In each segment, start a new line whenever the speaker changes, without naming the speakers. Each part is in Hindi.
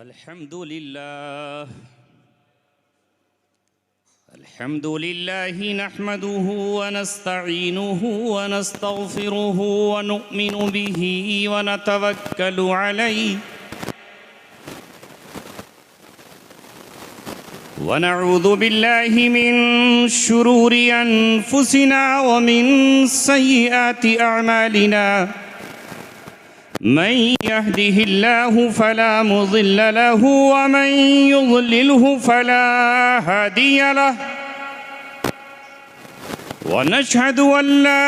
अल्हम्दुलिल्लाह नहमदुहु व नस्तईनुहु व नस्तगफिरुहु व नुमिनु बिही व नतवक्कलु अलैहि व नऊज़ु बिल्लाहि मिन शुरूरि अनफुसिना व मिन सय्यिआति अअमालिना मन यहदिहिल्लाहु फला मुज़िल्ल लहु व मन युज़लिलहु फला हादिय लहु व नशहदु अल्ला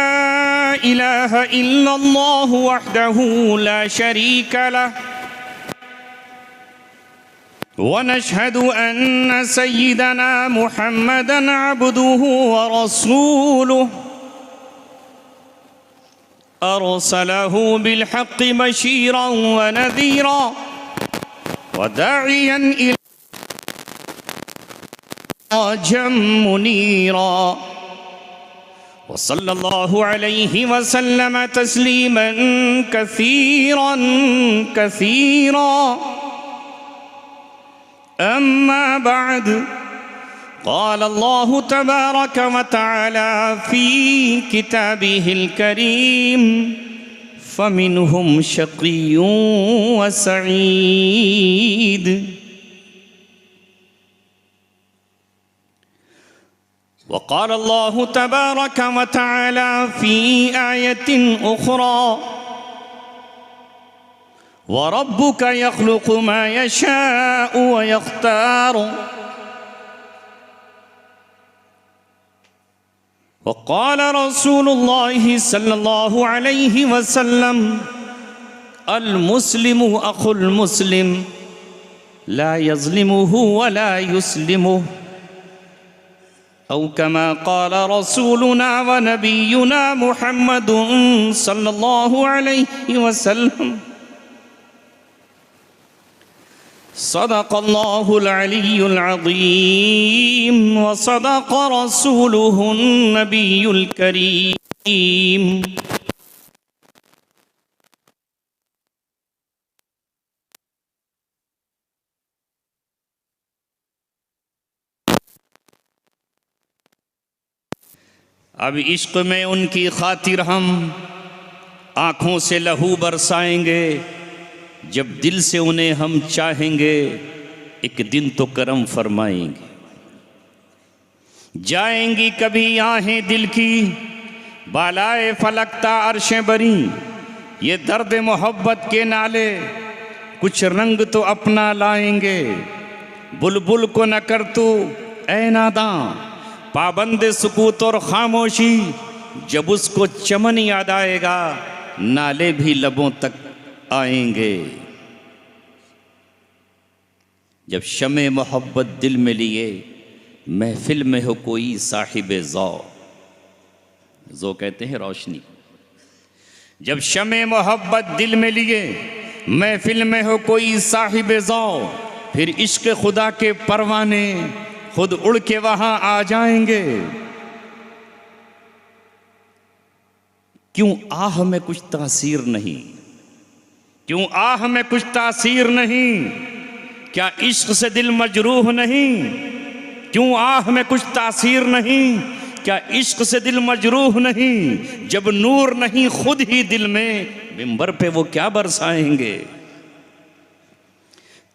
इलाहा इल्लल्लाहु वहदहु ला शरीका लहु व नशहदु अन्न सय्यिदना मुहम्मदन अब्दुहु व रसूलुहु अरसलहु बिलहक़्क़ि बशीरन व नज़ीरा व दाइयन इला मुनीरा व सल्लल्लाहु अलैहि व सल्लम तस्लीमन कसीरन कसीरा अम्मा बाद क़ाल अल्लाहु तबारक व तआला फ़ी किताबिहिल करीम फ़मिनहुम शक़िय्युन व सईद व क़ाल अल्लाहु तबारक व तआला फ़ी आयतिन उख़रा व रब्बुका यख़्लुक़ु मा यशाअु व यख़्तारु वक़ाल रसूलुल्लाहि सल्लल्लाहु अलैहि वसल्लम अल मुस्लिमु अख़ुल मुस्लिम ला यज़्लिमुहु व ला युस्लिमुहु औ कमा क़ाल रसूलुना व नबियुना मुहम्मदुन सल्लल्लाहु अलैहि वसल्लम सदक़ल्लाहुल अलियुल अज़ीम व सदक़ रसूलुहुन नबियुल करीम। अब इश्क़ में उनकी खातिर हम आँखों से लहू बरसाएंगे, जब दिल से उन्हें हम चाहेंगे एक दिन तो करम फरमाएंगे। जाएंगी कभी आहें दिल की बालाए फलकता अर्शें बरी, ये दर्द मोहब्बत के नाले कुछ रंग तो अपना लाएंगे। बुलबुल को न कर तू ऐ नादां पाबंद सुकूत और खामोशी, जब उसको चमन याद आएगा नाले भी लबों तक आएंगे। जब शमे मोहब्बत दिल में लिए महफिल में हो कोई साहिब ज़ौ कहते हैं रोशनी। जब शमे मोहब्बत दिल में लिए महफिल में हो कोई साहिब ज़ौ, फिर इश्क खुदा के परवाने खुद उड़ के वहां आ जाएंगे। क्यों आह में कुछ तासीर नहीं, क्यों आह में कुछ तासीर नहीं, क्या इश्क से दिल मजरूह नहीं। क्यों आह में कुछ तासीर नहीं, क्या इश्क से दिल मजरूह नहीं। जब नूर नहीं खुद ही दिल में, मिंबर पे वो क्या बरसाएंगे।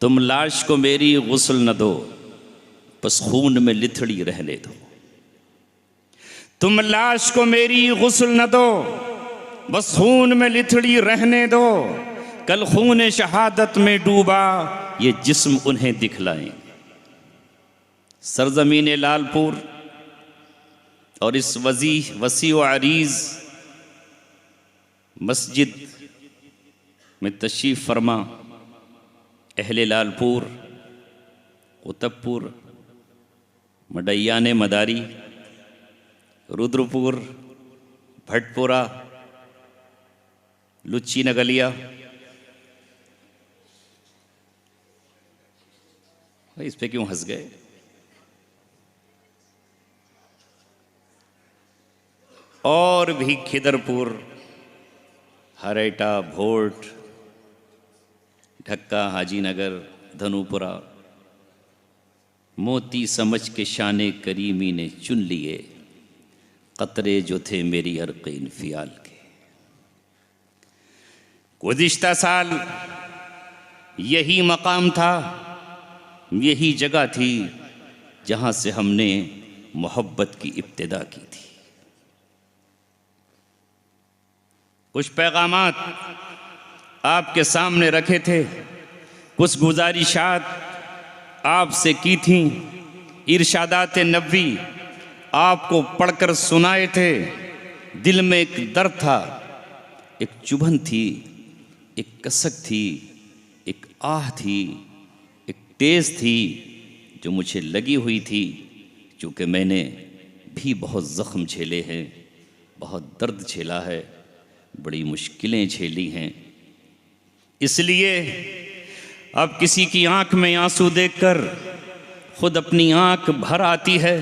तुम लाश को मेरी गुस्ल न दो, बस खून में लिथड़ी रहने दो। तुम लाश को मेरी गुस्ल न दो, बस खून में लिथड़ी रहने दो। कल खून शहादत में डूबा ये जिस्म उन्हें दिखलाएं। सरजमीन लालपुर और इस वसी व अरीज मस्जिद में तशरीफ़ फरमा अहले लालपुर, कुतुबपुर, मडैयान मदारी, रुद्रपुर, भटपुरा, लुच्ची नगलिया। इस पे क्यों हंस गए। और भी खिदरपुर, हरेटा, भोट, ढक्का, हाजी नगर,
धनुपुरा। मोती समझ के शाने करीमी ने चुन लिए, कतरे जो थे मेरी अरक़ीन फ़ियाल के।
गुज़िश्ता साल यही मकाम था, यही जगह थी जहाँ से हमने मोहब्बत की इब्तिदा की थी। कुछ पैगामात आपके सामने रखे थे, कुछ गुजारिशात आपसे की थी, इरशादात नबी आपको पढ़कर सुनाए थे। दिल में एक दर्द था, एक चुभन थी, एक कसक थी, एक आह थी, एक तेज़ थी जो मुझे लगी हुई थी, चूँकि मैंने भी बहुत ज़ख्म झेले हैं, बहुत दर्द झेला है, बड़ी मुश्किलें झेली हैं। इसलिए अब किसी की आंख में आंसू देखकर खुद अपनी आंख भर आती है,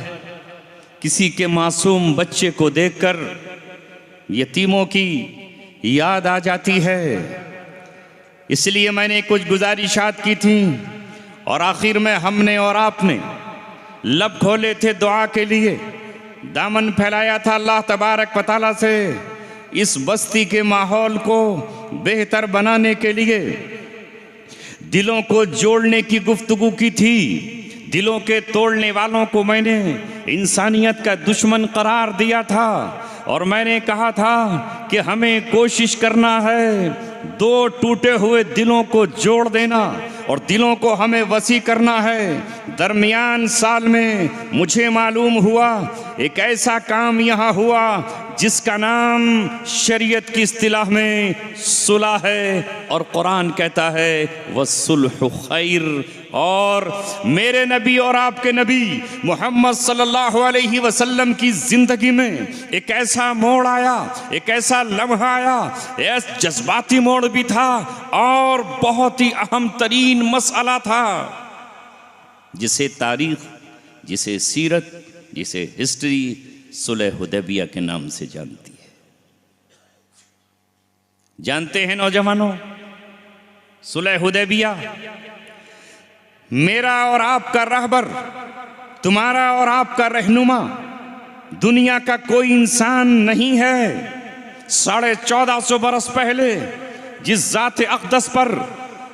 किसी के मासूम बच्चे को देखकर यतीमों की याद आ जाती है। इसलिए मैंने कुछ गुजारिशात की थी और आखिर में हमने और आपने लब खोले थे दुआ के लिए, दामन फैलाया था अल्लाह तबारक व तआला से इस बस्ती के माहौल को बेहतर बनाने के लिए। दिलों को जोड़ने की गुफ्तगू की थी, दिलों के तोड़ने वालों को मैंने इंसानियत का दुश्मन करार दिया था और मैंने कहा था कि हमें कोशिश करना है दो टूटे हुए दिलों को जोड़ देना और दिलों को हमें वसी करना है। दरमियान साल में मुझे मालूम हुआ एक ऐसा काम यहाँ हुआ जिसका नाम शरीयत की इस्तिलाह में सुलह है और कुरान कहता है वस्सुल्हु खैर। और मेरे नबी और आपके नबी मोहम्मद सल्लल्लाहु अलैहि वसल्लम की ज़िंदगी में एक ऐसा मोड़ आया, एक ऐसा लम्हा आया, ऐसा जज्बाती मोड़ भी था और बहुत ही अहम तरीन मसला था जिसे तारीख, जिसे सीरत, जिसे हिस्ट्री सुलह हुदैबिया के नाम से जानती है। जानते हैं नौजवानों, सुलह हुदैबिया मेरा और आपका रहबर, तुम्हारा और आपका रहनुमा, दुनिया का कोई इंसान नहीं है। 1450 बरस पहले जिस ज़ात अक़दस पर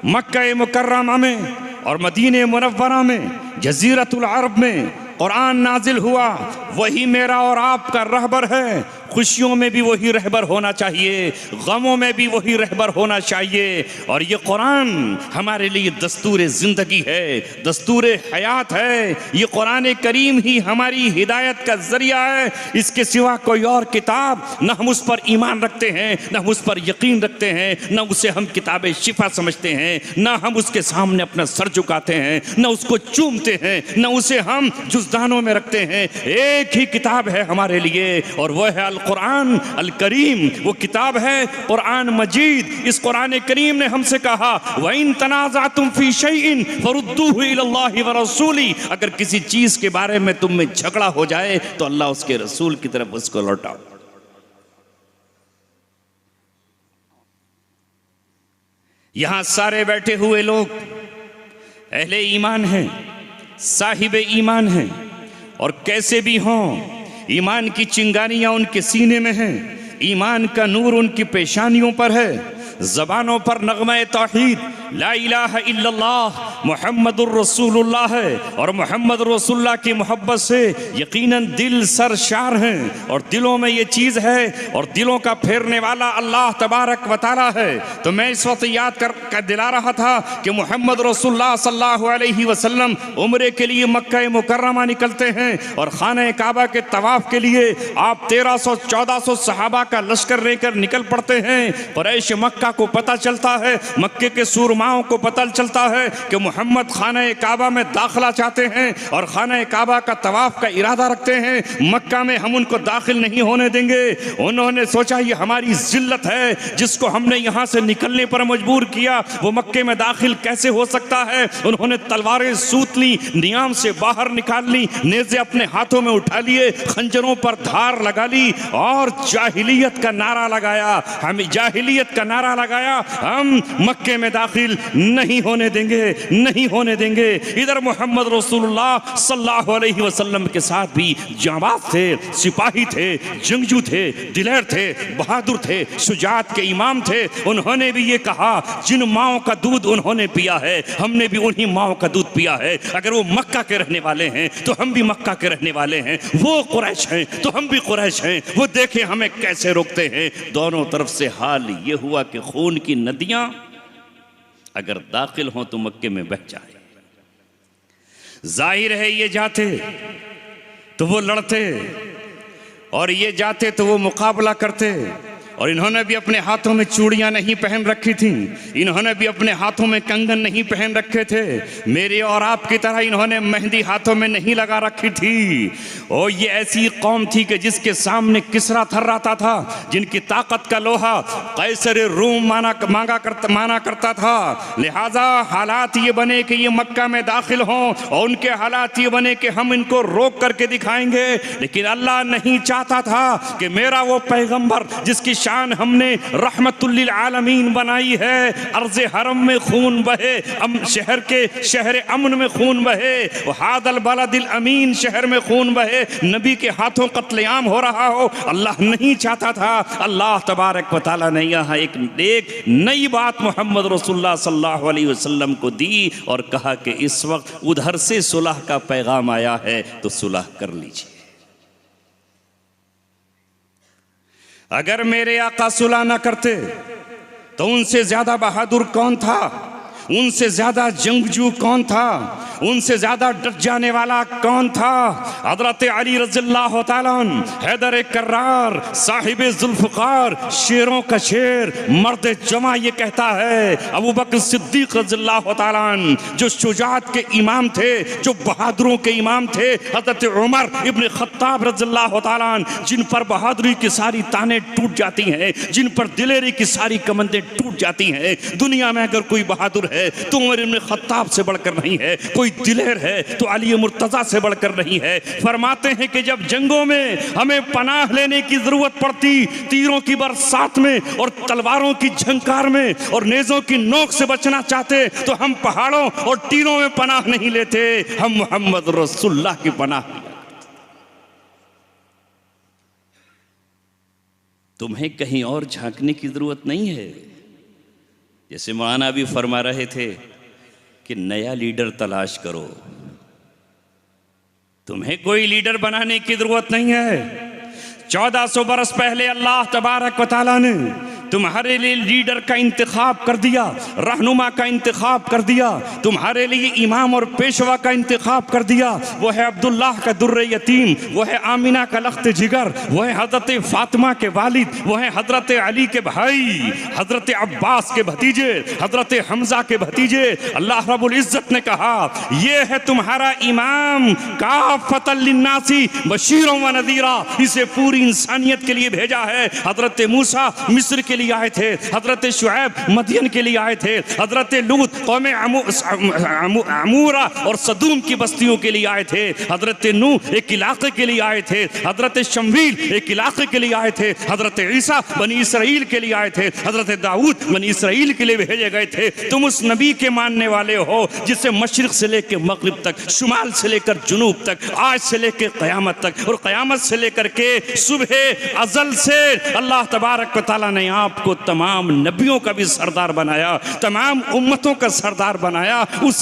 मक्का मुकर्रमा में और मदीने मुनव्वरा में जज़ीरतुल अरब में कुरान नाजिल हुआ, वही मेरा और आपका रहबर है। खुशियों में भी वही रहबर होना चाहिए, गमों में भी वही रहबर होना चाहिए। और ये कुरान हमारे लिए दस्तूर ज़िंदगी है, दस्तूर हयात है। ये कुरान करीम ही हमारी हिदायत का ज़रिया है। इसके सिवा कोई और किताब न हम उस पर ईमान रखते हैं, न हम उस पर यकीन रखते हैं, न उसे हम किताब शिफा समझते हैं, न हम उसके सामने अपना सर झुकाते हैं, न उसको चूमते हैं, न उसे हम जुज़दानों में रखते हैं। एक ही किताब है हमारे लिए और वह है कुरान अल करीम। वो किताब है कुरान मजीद। इस कुरान करीम ने हमसे कहा व इन तनाज़अतुम फी शैइन फरुद्दूहु इलल्लाहि व रसूली। अगर किसी चीज के बारे में तुम में झगड़ा हो जाए तो अल्लाह उसके रसूल की तरफ उसको लौटाओ। यहां सारे बैठे हुए लोग अहले ईमान हैं, साहिब ईमान हैं और कैसे भी हों ईमान की चिंगारियां उनके सीने में हैं, ईमान का नूर उनकी पेशानियों पर है, ज़बानों पर नग़्मा तौहीद ला इलाहा इल्लल्लाह मुहम्मदुर रसूलुल्लाह है और मोहम्मद रसूलुल्लाह की मोहब्बत से यकीनन दिल सरशार हैं और दिलों में ये चीज़ है और दिलों का फेरने वाला अल्लाह तबारक व तआला है। तो मैं इस वक्त याद कर दिला रहा था कि मोहम्मद रसूलुल्लाह सल्लल्लाहु अलैहि वसल्लम उम्रे के लिए मक्का मुकर्रमा निकलते हैं और खाना काबा के तवाफ़ के लिए आप 1300-1400 सहाबा का लश्कर लेकर निकल पड़ते हैं। कुरैश मक्का को पता चलता है, मक्के के सूरमाओं को पता चलता है कि मोहम्मद खाना काबा में दाखिला चाहते हैं और खाना काबा का तवाफ का इरादा रखते हैं। मक्का में हम उनको दाखिल नहीं होने देंगे। उन्होंने सोचा ये हमारी जिल्लत है जिसको हमने यहाँ से निकलने पर मजबूर किया, वो मक्के में दाखिल कैसे हो सकता है। उन्होंने तलवारें सूत ली, नियाम से बाहर निकाल ली, नेज़े अपने हाथों में उठा लिए, खंजरों पर धार लगा ली और जाहिलियत का नारा लगाया। हम जाहिलियत का नारा लगाया, हम मक्के में दाखिल दाखिल नहीं होने देंगे, नहीं होने देंगे। इधर मोहम्मद रसूलुल्लाह सल्लल्लाहु अलैहि वसल्लम के साथ भी जांबाज थे, सिपाही थे, जंगजू थे, दिलेर थे, बहादुर थे, शुजात के इमाम थे। उन्होंने भी ये कहा, जिन माओं का दूध उन्होंने पिया है, हमने भी उन्हीं माओं का दूध पिया है। अगर वो मक्का के रहने वाले हैं तो हम भी मक्का के रहने वाले हैं, वो कुरैश हैं तो हम भी कुरैश हैं। वो देखें हमें कैसे रोकते हैं। दोनों तरफ से हाल ये हुआ कि खून की नदियां अगर दाखिल हों तो मक्के में बह जाए। जाहिर है ये जाते तो वो लड़ते और ये जाते तो वो मुकाबला करते। और इन्होंने भी अपने हाथों में चूड़ियां नहीं पहन रखी थी, इन्होंने भी अपने हाथों में कंगन नहीं पहन रखे थे। मेरे और आपकी तरह इन्होंने मेहंदी हाथों में नहीं लगा रखी थी। और ये ऐसी कौम थी कि जिसके सामने किसरा थर्राता था, जिनकी ताकत का लोहा कैसर रूम माना करता था। लिहाजा हालात ये बने कि ये मक्का में दाखिल हों और उनके हालात ये बने कि हम इनको रोक करके दिखाएंगे। लेकिन अल्लाह नहीं चाहता था कि मेरा वो पैगंबर जिसकी शान हमने रहमतुल लिल आलमीन बनाई है, अर्ज़े हरम में खून बहे, शहर अमन में खून बहे, हादल बलदिल अमीन शहर में खून बहे, नबी के हाथों कत्लेआम हो रहा हो। अल्लाह नहीं चाहता था। अल्लाह तबारक व तआला ने यहाँ एक नई बात मोहम्मद रसूलुल्लाह सल्लल्लाहु अलैहि वसल्लम को दी और कहा कि इस वक्त उधर से सुलह का पैगाम आया है तो सुलह कर लीजिए। अगर मेरे आका सुलह न करते तो उनसे ज्यादा बहादुर कौन था, उनसे ज्यादा जंगजू कौन था, उनसे ज्यादा डट जाने वाला कौन था। हजरत अली रज़ियल्लाहु तआला अन्हु, हैदर कर्रार, साहिब जुल्फ़कार, शेरों का शेर, मर्द जमा ये कहता है। अबू बकर सिद्दीक रज़ियल्लाहु तआला अन्हु जो शुजात के इमाम थे, जो बहादुरों के इमाम थे। हजरत उमर इब्न खत्ताब रज़ियल्लाहु तआला अन्हु जिन पर बहादुरी की सारी ताने टूट जाती हैं, जिन पर दिलेरी की सारी कमंदें टूट जाती हैं। दुनिया में अगर कोई बहादुर है तो उमर इब्न खत्ताब से बढ़कर नहीं है, कोई दिलेर है तो अली मुर्तजा से बढ़कर नहीं है। फरमाते हैं कि जब जंगों में हमें पनाह लेने की जरूरत पड़ती, तीरों की बरसात में और तलवारों की झंकार में और नेज़ों की नोक से बचना चाहते तो हम पहाड़ों और टीलों में पनाह नहीं लेते, हम मोहम्मद रसूलुल्लाह की पनाह लिया। तुम्हें कहीं और झांकने की जरूरत नहीं है। जैसे मौलाना भी फरमा रहे थे कि नया लीडर तलाश करो, तुम्हें कोई लीडर बनाने की जरूरत नहीं है। 1400 बरस पहले अल्लाह तबारक व तआला ने तुम्हारे लिए लीडर का इंतखाब कर दिया, रहनुमा का इंतखाब कर दिया, तुम्हारे लिए इमाम और पेशवा का इंतखाब कर दिया। वो है अब्दुल्लाह का दुर्रे यतीम, वो है आमिना का लख्त जिगर, वो है हजरत फातिमा के वालिद, वो है हजरत अली के भाई, हजरत अब्बास के भतीजे, हजरत हमजा के भतीजे। अल्लाह रब्बुल इज्जत ने कहा ये है तुम्हारा इमाम, काफ़तल लिन्नासी बशीरों व नज़ीरा, इसे पूरी इंसानियत के लिए भेजा है। हजरत मूसा मिस्र के लिए आए थे, हजरत शुएब मदियन के लिए आए थे, हजरत लूत कौम अमूरा और सदूम की बस्तियों के लिए आए थे, हजरत नूह एक इलाके के लिए आए थे, हजरत शमवील एक इलाके के लिए आए थे, हजरत ईसा बनी इसराइल के लिए आए थे, हजरत दाऊद बनी इसराइल के लिए भेजे गए थे। तुम उस नबी के मानने वाले हो जिसे मशरिक से लेकर मगरिब तक, शुमाल से लेकर जुनूब तक, आज से लेकर क़यामत तक और क़यामत से लेकर के सुबह अज़ल से अल्लाह तबारक व तआला ने आपको तमाम नबियों का भी सरदार बनाया, तमाम उम्मतों का सरदार बनाया। उस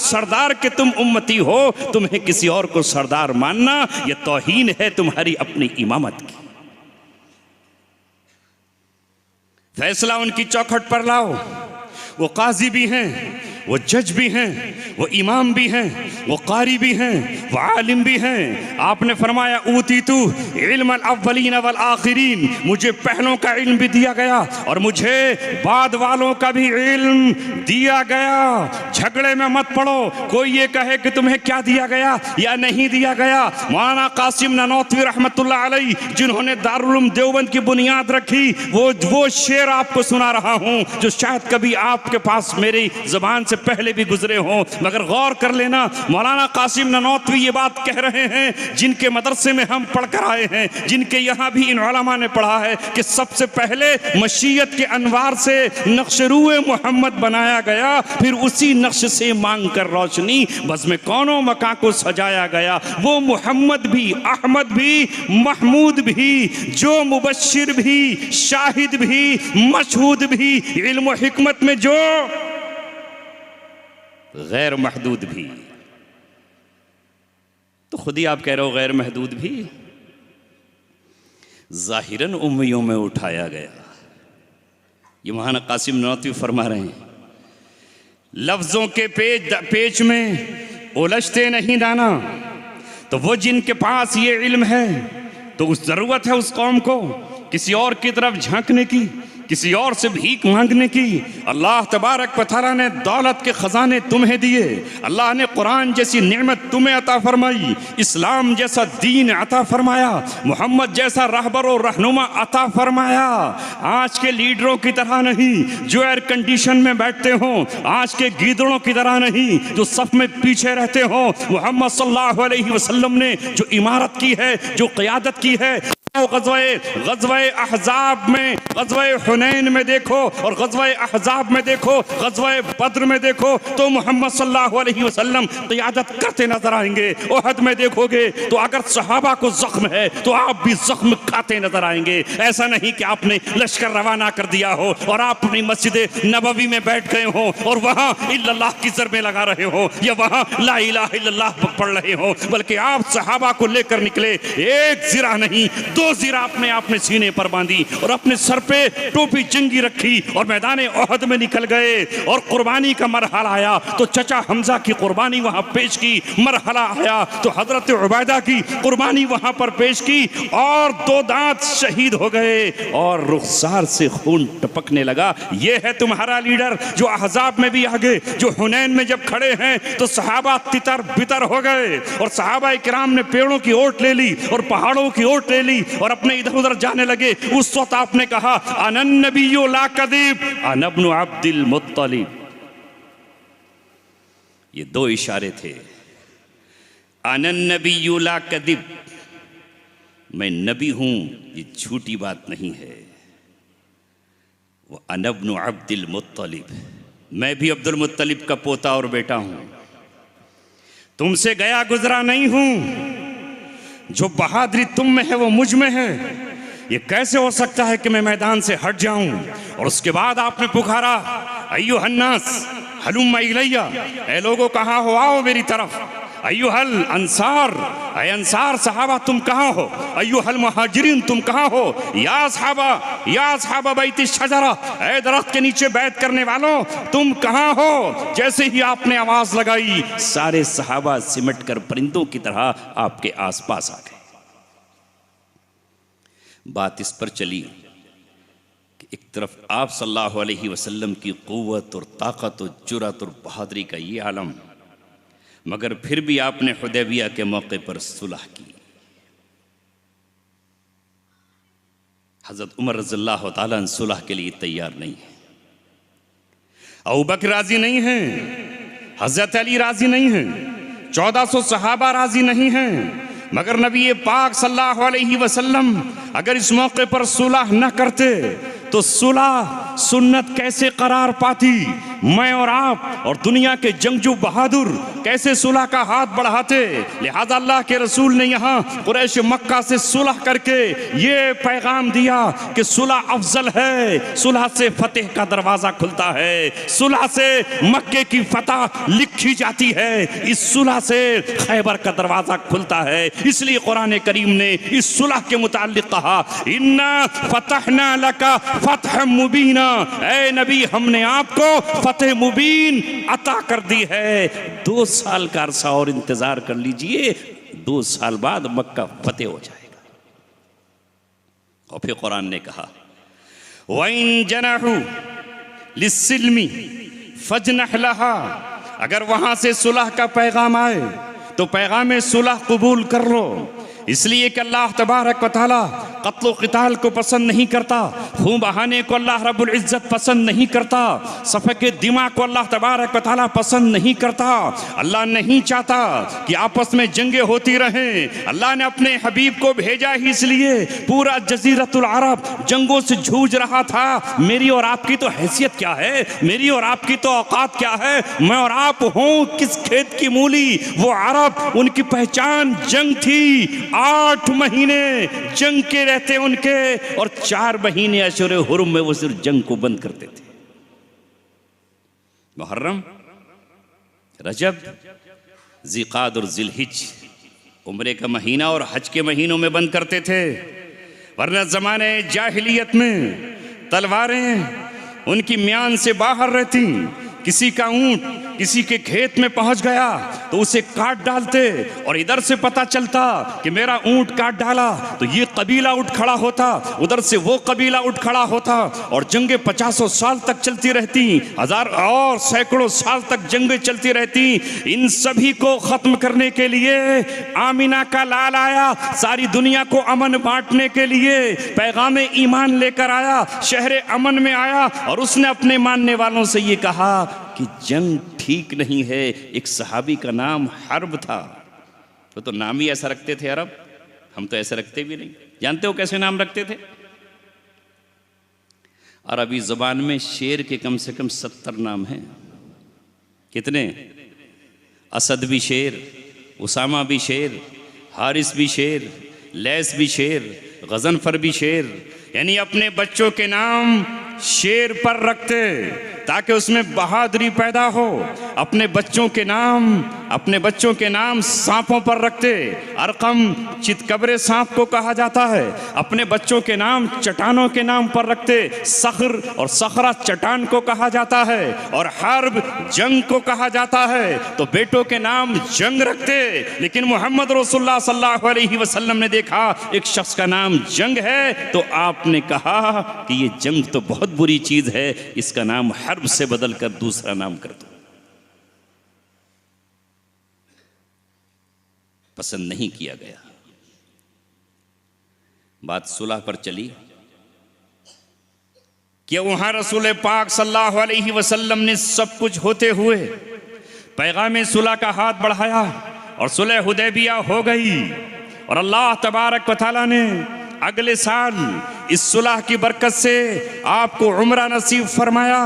सरदार के तुम उम्मती हो, तुम्हें किसी और को सरदार मानना यह तौहीन है तुम्हारी अपनी इमामत की। फैसला उनकी चौखट पर लाओ। वो काजी भी हैं, वो जज भी हैं, वो इमाम भी हैं, वो कारी भी हैं, वो आलिम भी हैं। आपने फरमाया ऊतीतु इल्मल अव्वलीन वल आखिरीन, मुझे पहलों का इल्म भी दिया गया और मुझे बाद वालों का भी इल्म दिया गया। झगड़े में मत पड़ो, कोई ये कहे कि तुम्हें क्या दिया गया या नहीं दिया गया। मौलाना कासिम ननौतवी रहमतुल्लाह अलैह जिन्होंने दारुल उलूम देवबंद की बुनियाद रखी, वो शेर आपको सुना रहा हूँ जो शायद कभी आपके पास मेरी ज़बान से पहले भी गुजरे हों, मगर गौर कर लेना मौलाना कासिम ननौतवी ये बात कह रहे हैं जिनके मदरसे में हम पढ़कर आए हैं, जिनके यहाँ भी इन उलमा ने पढ़ा है कि सबसे पहले मशीयत के अनवार से नक्शरूए मोहम्मद बनाया गया, फिर उसी नक्श से मांग कर रोशनी बज़्म कौनो मकां को सजाया गया। वो मोहम्मद भी, अहमद भी, महमूद भी, जो मुबश्शिर भी, शाहिद भी, मशहूद भी, इल्म व हिकमत में जो गैर महदूद भी। तो खुद ही आप कह रहे हो गैर महदूद भी, जाहिरन उम्मियों में उठाया गया। ये महाना कासिम ननौतवी फरमा रहे हैं, लफ्जों के पेच में उलझते नहीं दाना। तो वो जिनके पास ये इल्म है तो उस ज़रूरत है उस कौम को किसी और की तरफ झांकने की, किसी और से भीख मांगने की। अल्लाह तबारक व तआला ने दौलत के ख़जाने तुम्हें दिए, अल्लाह ने कुरान जैसी नेमत तुम्हें अता फरमाई, इस्लाम जैसा दीन अता फरमाया, मोहम्मद जैसा रहबर और रहनुमा अता फरमाया। आज के लीडरों की तरह नहीं जो एयर कंडीशन में बैठते हों, आज के गीदड़ों की तरह नहीं जो सफ में पीछे रहते हों। मोहम्मद सल्लल्लाहु अलैहि वसल्लम ने जो इमारत की है, जो क़यादत की है, ग़ज़वे अहज़ाब में, ग़ज़वे हुनैन में देखो और ग़ज़वे अहज़ाब में देखो, ग़ज़वे बद्र में देखो तो मोहम्मद सल्लल्लाहु अलैहि वसल्लम क़यादत करते नजर आएंगे। ओहद में देखोगे तो अगर सहाबा को ज़ख्म है तो आप भी ज़ख्म खाते नजर आएंगे। ऐसा नहीं कि आपने लश्कर रवाना कर दिया हो और आप अपनी मस्जिद नबवी में बैठ गए हो और वहाँ इल्लल्लाह की ज़रबें लगा रहे हो या वहाँ ला इलाहा इल्लल्लाह पढ़ रहे हो, बल्कि आप सहाबा को लेकर निकले। एक ज़िरा नहीं, दो ज़िरा आपने सीने पर बांधी और अपने सर पे टोपी चंगी रखी और मैदान ओहद में निकल गए। और कुर्बानी का मरहला आया तो चचा हमजा की कुर्बानी वहां पेश की, मरहला आया तो हजरत उबैदा की कुर्बानी वहां पर पेश की और दो दांत शहीद हो गए और रुखसार से खून टपकने लगा। यह है तुम्हारा लीडर जो अहज़ाब में भी आगे, जो हुनैन में जब खड़े हैं तो सहाबा तितर बितर हो गए और सहाबा किराम ने पेड़ों की ओट ले ली और पहाड़ों की ओट ले ली और अपने इधर उधर जाने लगे। उस वक्त आपने कहा अनन नबिय्यु ला कज़िब अना इब्नु अब्दिल मुत्तलिब। ये दो इशारे थे, अनन नबिय्यु ला कज़िब, मैं नबी हूं, ये झूठी बात नहीं है। वो अना इब्नु अब्दिल मुत्तलिब, मैं भी अब्दुल मुत्तलिब का पोता और बेटा हूं, तुमसे गया गुजरा नहीं हूं। जो बहादुरी तुम में है वो मुझ में है। ये कैसे हो सकता है कि मैं मैदान से हट जाऊं? और उसके बाद आपने पुकारा अय्युहन्नास हलुम्मा इलैया, ऐ लोगों कहाँ हो, आओ मेरी तरफ। अय्युहल अंसार, ऐ अंसार सहाबा तुम कहाँ हो। अय्युहल मुहाजिरीन तुम कहाँ हो। या सहाबा बैत शजरा, ऐ दरख्त के नीचे बैत करने वालों तुम कहाँ हो। जैसे ही आपने आवाज लगाई सारे सहाबा सिमट कर परिंदों की तरह आपके आसपास आ गए। बात इस पर चली कि एक तरफ आप सल्लल्लाहु अलैहि वसल्लम की क़ुव्वत और ताकत और जुरत और बहादुरी का ये आलम, मगर फिर भी आपने हुदैबिया के मौके पर सुलह की। हज़रत उमर रज़ियल्लाहु ताला अन्हु सुलह के लिए तैयार नहीं है, अबू बकर राजी नहीं है, हज़रत अली राजी नहीं है, 1400 सहाबा राजी नहीं हैं। मगर नबी पाक सल्लल्लाहु अलैहि वसल्लम अगर इस मौके पर सुलह न करते तो सुलह सुन्नत कैसे करार पाती। मैं और आप और दुनिया के जंगजू बहादुर कैसे सुलह का हाथ बढ़ाते। लिहाजा अल्लाह के रसूल ने यहाँ कुरैश मक्का से सुलह करके ये पैगाम दिया कि सुलह अफजल है, सुलह से फतेह का दरवाज़ा खुलता है, सुलह से मक्के की फतह लिखी जाती है, इस सुलह से खैबर का दरवाज़ा खुलता है। इसलिए कुरान करीम ने इस सुलह के मुताल्लिक कहा इन्ना फतहना लका फतह मुबीना, ऐ नबी हमने आपको फतेह मुबीन अता कर दी है। 2 साल का अरसा और इंतजार कर लीजिए, 2 साल बाद मक्का फतेह हो जाएगा। और फिर कुरान ने कहा वइन जनहू लिस्सिल्मी फजनह लहा, अगर वहां से सुलह का पैगाम आए तो पैगाम सुलह कबूल कर लो। इसलिए कि अल्लाह तबारक व तआला कत्ल व क़िताल को पसंद नहीं करता, खून बहाने को अल्लाह रब्बुल इज़्ज़त पसंद नहीं करता, सफ़के दिमा को अल्लाह तबारक व तआला पसंद नहीं करता। अल्लाह नहीं चाहता कि आपस में जंगें होती रहें। अल्लाह ने अपने हबीब को भेजा ही इसलिए, पूरा जज़ीरतुल अरब जंगों से जूझ रहा था। मेरी और आपकी तो हैसियत क्या है, मेरी और आपकी तो औकात क्या है, मैं और आप हों किस खेत की मूली। वो अरब, उनकी पहचान जंग थी। 8 महीने जंग के रहते उनके, और 4 महीने अशूर हुर्म में वो सिर्फ जंग को बंद करते थे। मुहर्रम, रजब, ज़िक़ाद और ज़िलहिज उम्रे का महीना और हज के महीनों में बंद करते थे। वरना ज़माने जाहिलियत में तलवारें उनकी म्यान से बाहर रहती। किसी का ऊंट किसी के खेत में पहुंच गया तो उसे काट डालते, और इधर से पता चलता कि मेरा ऊंट काट डाला तो ये कबीला उठ खड़ा होता, उधर से वो कबीला उठ खड़ा होता, और जंगें 50 साल तक चलती रहती, 1000 और सैकड़ों साल तक जंगें चलती रहती। इन सभी को खत्म करने के लिए आमिना का लाल आया, सारी दुनिया को अमन बांटने के लिए पैगाम ईमान लेकर आया, शहर अमन में आया, और उसने अपने मानने वालों से ये कहा कि जंग ठीक नहीं है। एक सहाबी का नाम हर्ब था, वो तो नाम ही ऐसा रखते थे अरब, हम तो ऐसे रखते भी नहीं। जानते हो कैसे नाम रखते थे? अरबी ज़बान में शेर के कम से कम 70 नाम हैं। कितने? असद भी शेर, उसामा भी शेर, हारिस भी शेर, लैस भी शेर, गज़नफर भी शेर। यानी अपने बच्चों के नाम शेर पर रखते ताकि उसमें बहादुरी पैदा हो। अपने बच्चों के नाम सांपों पर रखते। अरकम चितकबरे सांप को कहा जाता है। अपने बच्चों के नाम चट्टानों के नाम पर रखते। सख्र और सखरा चट्टान को कहा जाता है, और हर्ब जंग को कहा जाता है। तो बेटों के नाम जंग रखते। लेकिन मोहम्मद रसूलुल्लाह सल्लल्लाहु अलैहि वसल्लम ने देखा एक शख्स का नाम जंग है, तो आपने कहा कि ये जंग तो बहुत बुरी चीज है, इसका नाम हर्ब से बदल कर दूसरा नाम कर दो। पसंद नहीं किया गया। बात सुलह पर चली कि वहां रसूल पाक सल्लल्लाहु अलैहि वसल्लम ने सब कुछ होते हुए पैगाम सुलह का हाथ बढ़ाया, और सुलह हुदैबिया हो गई। और अल्लाह तबारक व तआला ने अगले साल इस सुलह की बरकत से आपको उम्रा नसीब फरमाया,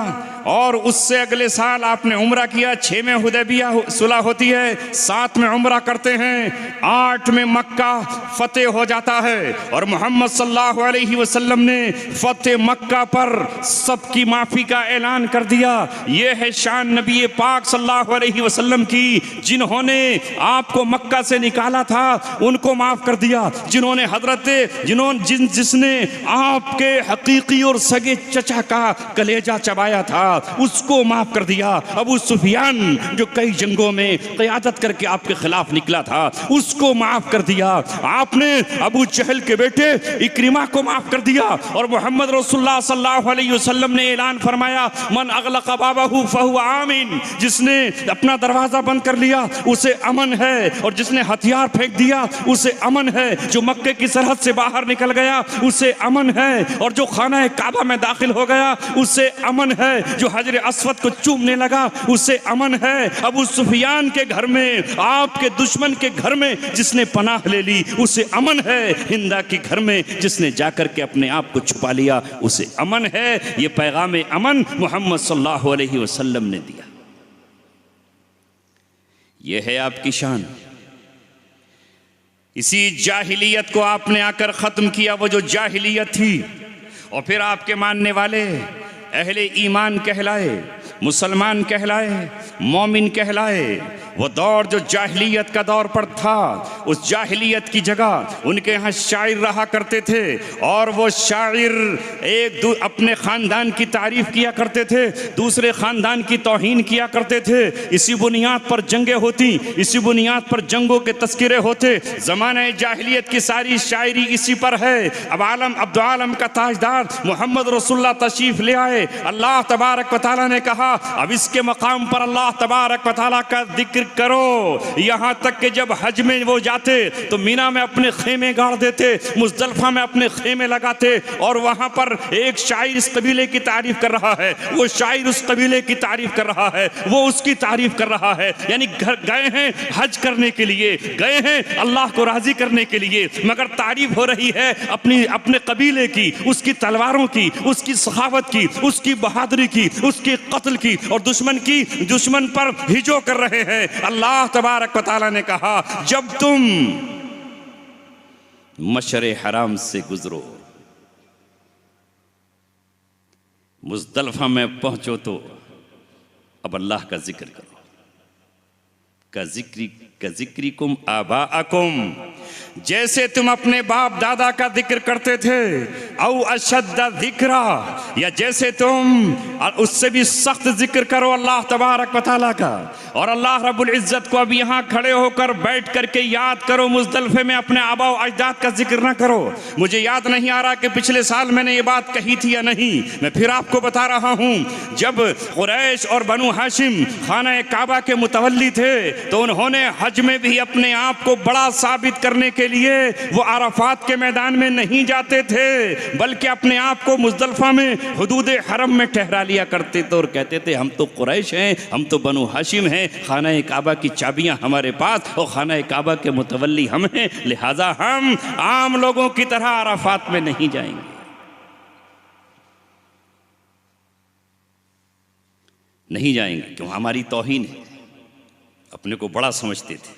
और उससे अगले साल आपने उम्रा किया। 6 में हुदैबिया सुलह होती है, 7 में उम्रा करते हैं, 8 में मक्का फतेह हो जाता है। और मोहम्मद सल्लल्लाहु अलैहि वसल्लम ने फतेह मक्का पर सबकी माफ़ी का ऐलान कर दिया। ये है शान नबी पाक सल्लल्लाहु अलैहि वसल्लम की। जिन्होंने आपको मक्का से निकाला था उनको माफ़ कर दिया। जिसने आपके हकीकी और सगे चचा का कलेजा चबाया था उसको माफ कर दिया। अबू सुफियान जो कई जंगों में क़यादत करके आपके खिलाफ निकला था उसको माफ कर दिया। आपने अबू जहल के बेटे इक्रिमा को माफ कर दिया। और मोहम्मद रसूलुल्लाह सल्लल्लाहु अलैहि वसल्लम ने ऐलान फरमाया, मन अगलक़ बाबहु फहुव आमिन, जिसने अपना दरवाजा बंद कर लिया उसे अमन है, और जिसने हथियार फेंक दिया उसे अमन है। जो मक्के की सरहद से बाहर निकल गया उसे अमन है, और जो खाना काबा में दाखिल हो गया उसे अमन है। जो हजर अस्वद को चूमने लगा उसे अमन है। अबू सुफियान के घर में, आपके दुश्मन के घर में जिसने पनाह ले ली उसे अमन है। हिंदा के घर में जिसने जाकर के अपने आप को छुपा लिया उसे अमन है। ये पैगाम अमन मोहम्मद सल्लल्लाहु अलैहि वसल्लम ने दिया। यह है आपकी शान। इसी जाहिलियत को आपने आकर ख़त्म किया, वो जो जाहिलियत थी। और फिर आपके मानने वाले अहले ईमान कहलाए, मुसलमान कहलाए, मोमिन कहलाए। वो दौर जो जाहिलियत का दौर पर था, उस जाहिलियत की जगह उनके यहाँ शायर रहा करते थे, और वो शायर अपने ख़ानदान की तारीफ़ किया करते थे, दूसरे ख़ानदान की तौहीन किया करते थे। इसी बुनियाद पर जंगें होती, इसी बुनियाद पर जंगों के तस्किरे होते। ज़माने जाहिलियत की सारी शायरी इसी पर है। अब अब्दु आलम का ताजदार मोहम्मद रसूलुल्लाह तशरीफ़ ले आए। अल्लाह तबारक व तआला ने कहा अब इसके मकाम पर अल्लाह तबारक व तआला का जिक्र करो। यहाँ तक कि जब हज में वो जाते तो मीना में अपने खेमे गाड़ देते, मुज़दलिफ़ा में अपने खेमे लगाते, और वहाँ पर एक शायर इस कबीले की तारीफ कर रहा है, वो शायर उस कबीले की तारीफ कर रहा है, वो उसकी तारीफ कर रहा है। यानी घर गए हैं हज करने के लिए, गए हैं अल्लाह को राजी करने के लिए, मगर तारीफ हो रही है अपने कबीले की, उसकी तलवारों की, उसकी सखावत की, उसकी बहादुरी की, उसके कत्ल की, और दुश्मन पर हिजो कर रहे हैं। अल्लाह तबारक व तआला ने कहा जब तुम मशरे हराम से गुजरो, मुज़दलिफ़ा में पहुंचो तो अब अल्लाह का जिक्र करो। का जिक्रिकुम आबाअकुम, जैसे तुम अपने बाप दादा का जिक्र करते थे, औ अशद्द जिक्रा, या जैसे तुम उससे भी सख्त जिक्र करो अल्लाह तबारक व तआला का। और अल्लाह रब्बुल इज़्ज़त को अब यहाँ खड़े होकर बैठ करके याद करो, मुज़दलिफ़े में अपने आबा व अजदाद का जिक्र ना करो। मुझे याद नहीं आ रहा कि पिछले साल मैंने ये बात कही थी या नहीं, मैं फिर आपको बता रहा हूँ। जब कुरैश और बनु हाशिम खाना काबा के मुतवल्ली थे तो उन्होंने हज में भी अपने आप को बड़ा साबित करने के लिए वो अराफात के मैदान में नहीं जाते थे, बल्कि अपने आप को मुज़दलिफ़ा में हुदूद हरम में ठहरा लिया करते थे और कहते थे हम तो कुरैश हैं, हम तो बनु हाशिम हैं, खाना काबा की चाबियां हमारे पास और खाना काबा के मुतवल्ली हम हैं, लिहाजा हम आम लोगों की तरह अराफात में नहीं जाएंगे। नहीं जाएंगे क्यों? हमारी तौहीन है, अपने को बड़ा समझते थे।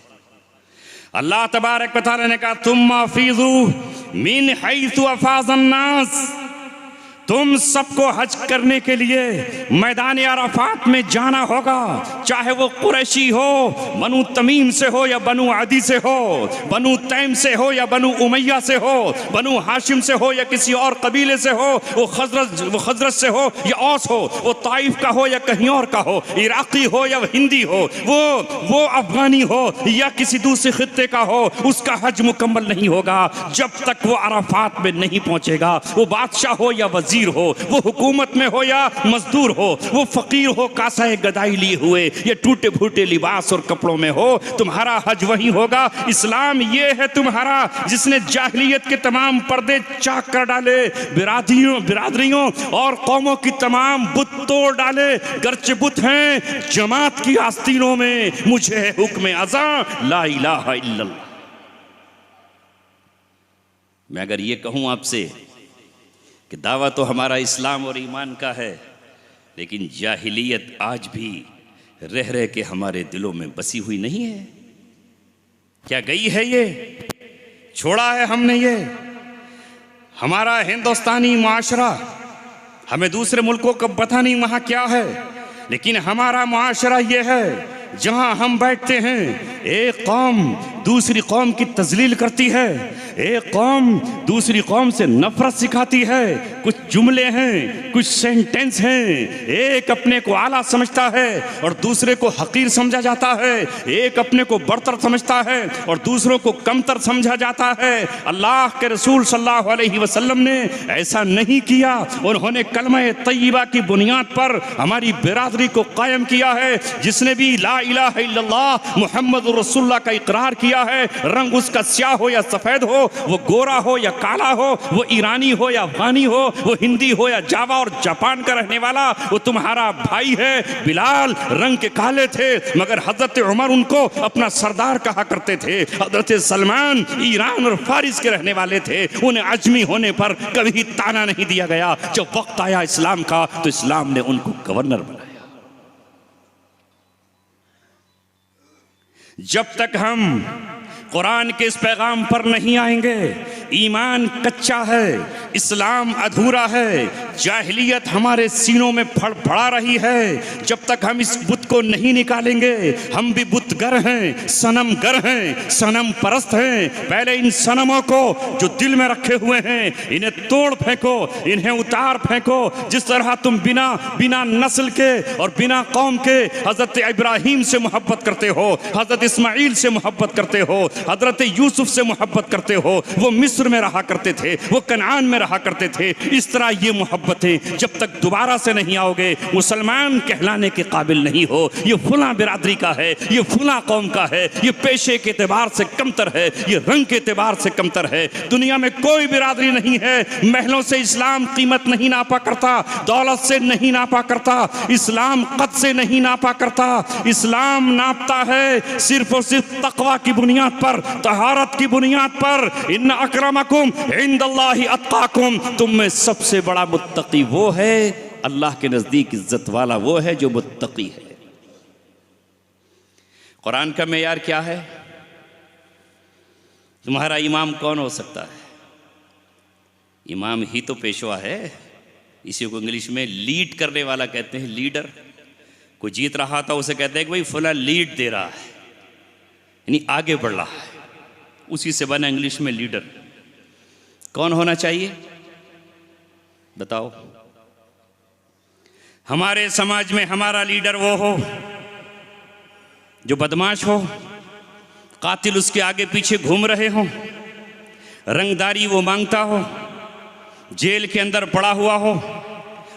अल्लाह तबारक व तआला ने कहा तुम अफीज़ू मिन हैसु अफ़ाज़न नास, तुम सबको हज करने के लिए मैदान अराफात में जाना होगा, चाहे वो कुरैशी हो, बनु तमीम से हो या बनु अदी से हो, बनु तैम से हो या बनु उमैया से हो, बनु हाशिम से हो या किसी और कबीले से हो, वो खजरज से हो या औस हो, वो ताइफ का हो या कहीं और का हो, इराकी हो या हिंदी हो, वो अफगानी हो या किसी दूसरे खित्ते का हो, उसका हज मुकम्मल नहीं होगा जब तक वो अराफात में नहीं पहुंचेगा। वो बादशाह हो या वजीर हो, वो हुकूमत में हो या मजदूर हो, वो फकीर हो कासाए गदाई लिए हुए या टूटे फूटे लिबास और कपड़ों में हो, तुम्हारा हज वही होगा। इस्लाम ये है तुम्हारा जिसने जाहिलियत के तमाम पर्दे चाक कर डाले, बिरादरियों और कौमों की तमाम बुत तोड़ डाले। गर्चे बुत हैं जमात की आस्तीनों में, मुझे है हुक्म अज़ा ला इलाहा इल्लल्लाह। मैं अगर ये कहूं आपसे कि दावा तो हमारा इस्लाम और ईमान का है, लेकिन जाहिलियत आज भी रह रह के हमारे दिलों में बसी हुई नहीं है। क्या गई है ये? छोड़ा है हमने ये? हमारा हिंदुस्तानी माशरा, हमें दूसरे मुल्कों का पता नहीं वहाँ क्या है, लेकिन हमारा माशरा ये है जहाँ हम बैठते हैं एक कौम दूसरी कौम की तजलील करती है, एक कौम दूसरी कौम से नफरत सिखाती है। कुछ जुमले हैं, कुछ सेंटेंस हैं, एक अपने को आला समझता है और दूसरे को हकीर समझा जाता है, एक अपने को बरतर समझता है और दूसरों को कमतर समझा जाता है। अल्लाह के रसूल सल्लल्लाहु अलैहि वसल्लम ने ऐसा नहीं किया। उन्होंने कलमा तय्यबा की बुनियाद पर हमारी बिरादरी को कायम किया है। जिसने भी ला इलाहा इल्लल्लाह मुहम्मद रसूलुल्लाह का इकरार किया है, रंग उसका स्याह हो या सफेद हो, वो गोरा हो या काला हो, वो ईरानी हो या अफगानी हो, वो हिंदी हो या जावा और जापान का रहने वाला, वो तुम्हारा भाई है। बिलाल रंग के काले थे मगर हजरत उमर उनको अपना सरदार कहा करते थे। हजरत सलमान ईरान और फारिस के रहने वाले थे, उन्हें अजमी होने पर कभी ताना नहीं दिया गया। जब वक्त आया इस्लाम का तो इस्लाम ने उनको गवर्नर बनाया। जब तक हम कुरान के इस पैगाम पर नहीं आएंगे, ईमान कच्चा है, इस्लाम अधूरा है, जाहिलियत हमारे सीनों में फड़फड़ा रही है। जब तक हम इस बुत को नहीं निकालेंगे, हम भी बुतगर हैं, सनमगर हैं, सनम परस्त हैं। पहले इन सनमों को जो दिल में रखे हुए हैं इन्हें तोड़ फेंको, इन्हें उतार फेंको। जिस तरह तुम बिना नस्ल के और बिना कौम के हजरत इब्राहिम से मोहब्बत करते हो, हजरत इस्माइल से मोहब्बत करते हो, हजरत यूसुफ से मोहब्बत करते हो, वो मिस्र में रहा करते थे, वो कनान में रहा करते थे। इस तरह ये मोहब्बतें जब तक दोबारा से नहीं आओगे मुसलमान कहलाने के काबिल नहीं हो। ये फुला बिरादरी का है, ये
फुला कौम का है, ये पेशे के एतबार से कमतर है, ये रंग के एतबार से कमतर है। दुनिया में कोई बिरादरी नहीं है, महलों से इस्लाम कीमत नहीं नापा करता, दौलत से नहीं नापा करता, इस्लाम कद से नहीं नापा करता। इस्लाम नापता है सिर्फ और सिर्फ तकवा की बुनियाद पर, तहारत की बुनियाद पर। इन्न अकरमकुम इंदल्लाहि अत्काकुम, तुम में सबसे बड़ा मुत्तकी वो है, अल्लाह के नजदीक इज्जत वाला वो है जो मुत्तकी है। कुरान का मेयार क्या है? तुम्हारा इमाम कौन हो सकता है? इमाम ही तो पेशवा है। इसी को इंग्लिश में लीड करने वाला कहते हैं, लीडर। कोई जीत रहा था उसे कहते हैं कि भाई फला लीड दे रहा है, यानी आगे बढ़ रहा है, उसी से बना इंग्लिश में लीडर। कौन होना चाहिए बताओ? हमारे समाज में हमारा लीडर वो हो जो बदमाश हो, कातिल उसके आगे पीछे घूम रहे हो, रंगदारी वो मांगता हो, जेल के अंदर पड़ा हुआ हो,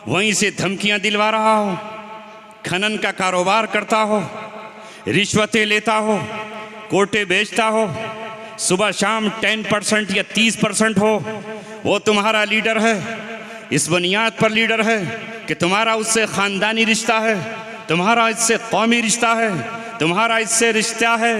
वहीं से धमकियां दिलवा रहा हो, खनन का कारोबार करता हो, रिश्वतें लेता हो, कोटे बेचता हो, सुबह शाम 10% या 30% हो, वो तुम्हारा लीडर है। इस बुनियाद पर लीडर है कि तुम्हारा उससे ख़ानदानी रिश्ता है, तुम्हारा इससे कौमी रिश्ता है, तुम्हारा इससे रिश्ता है।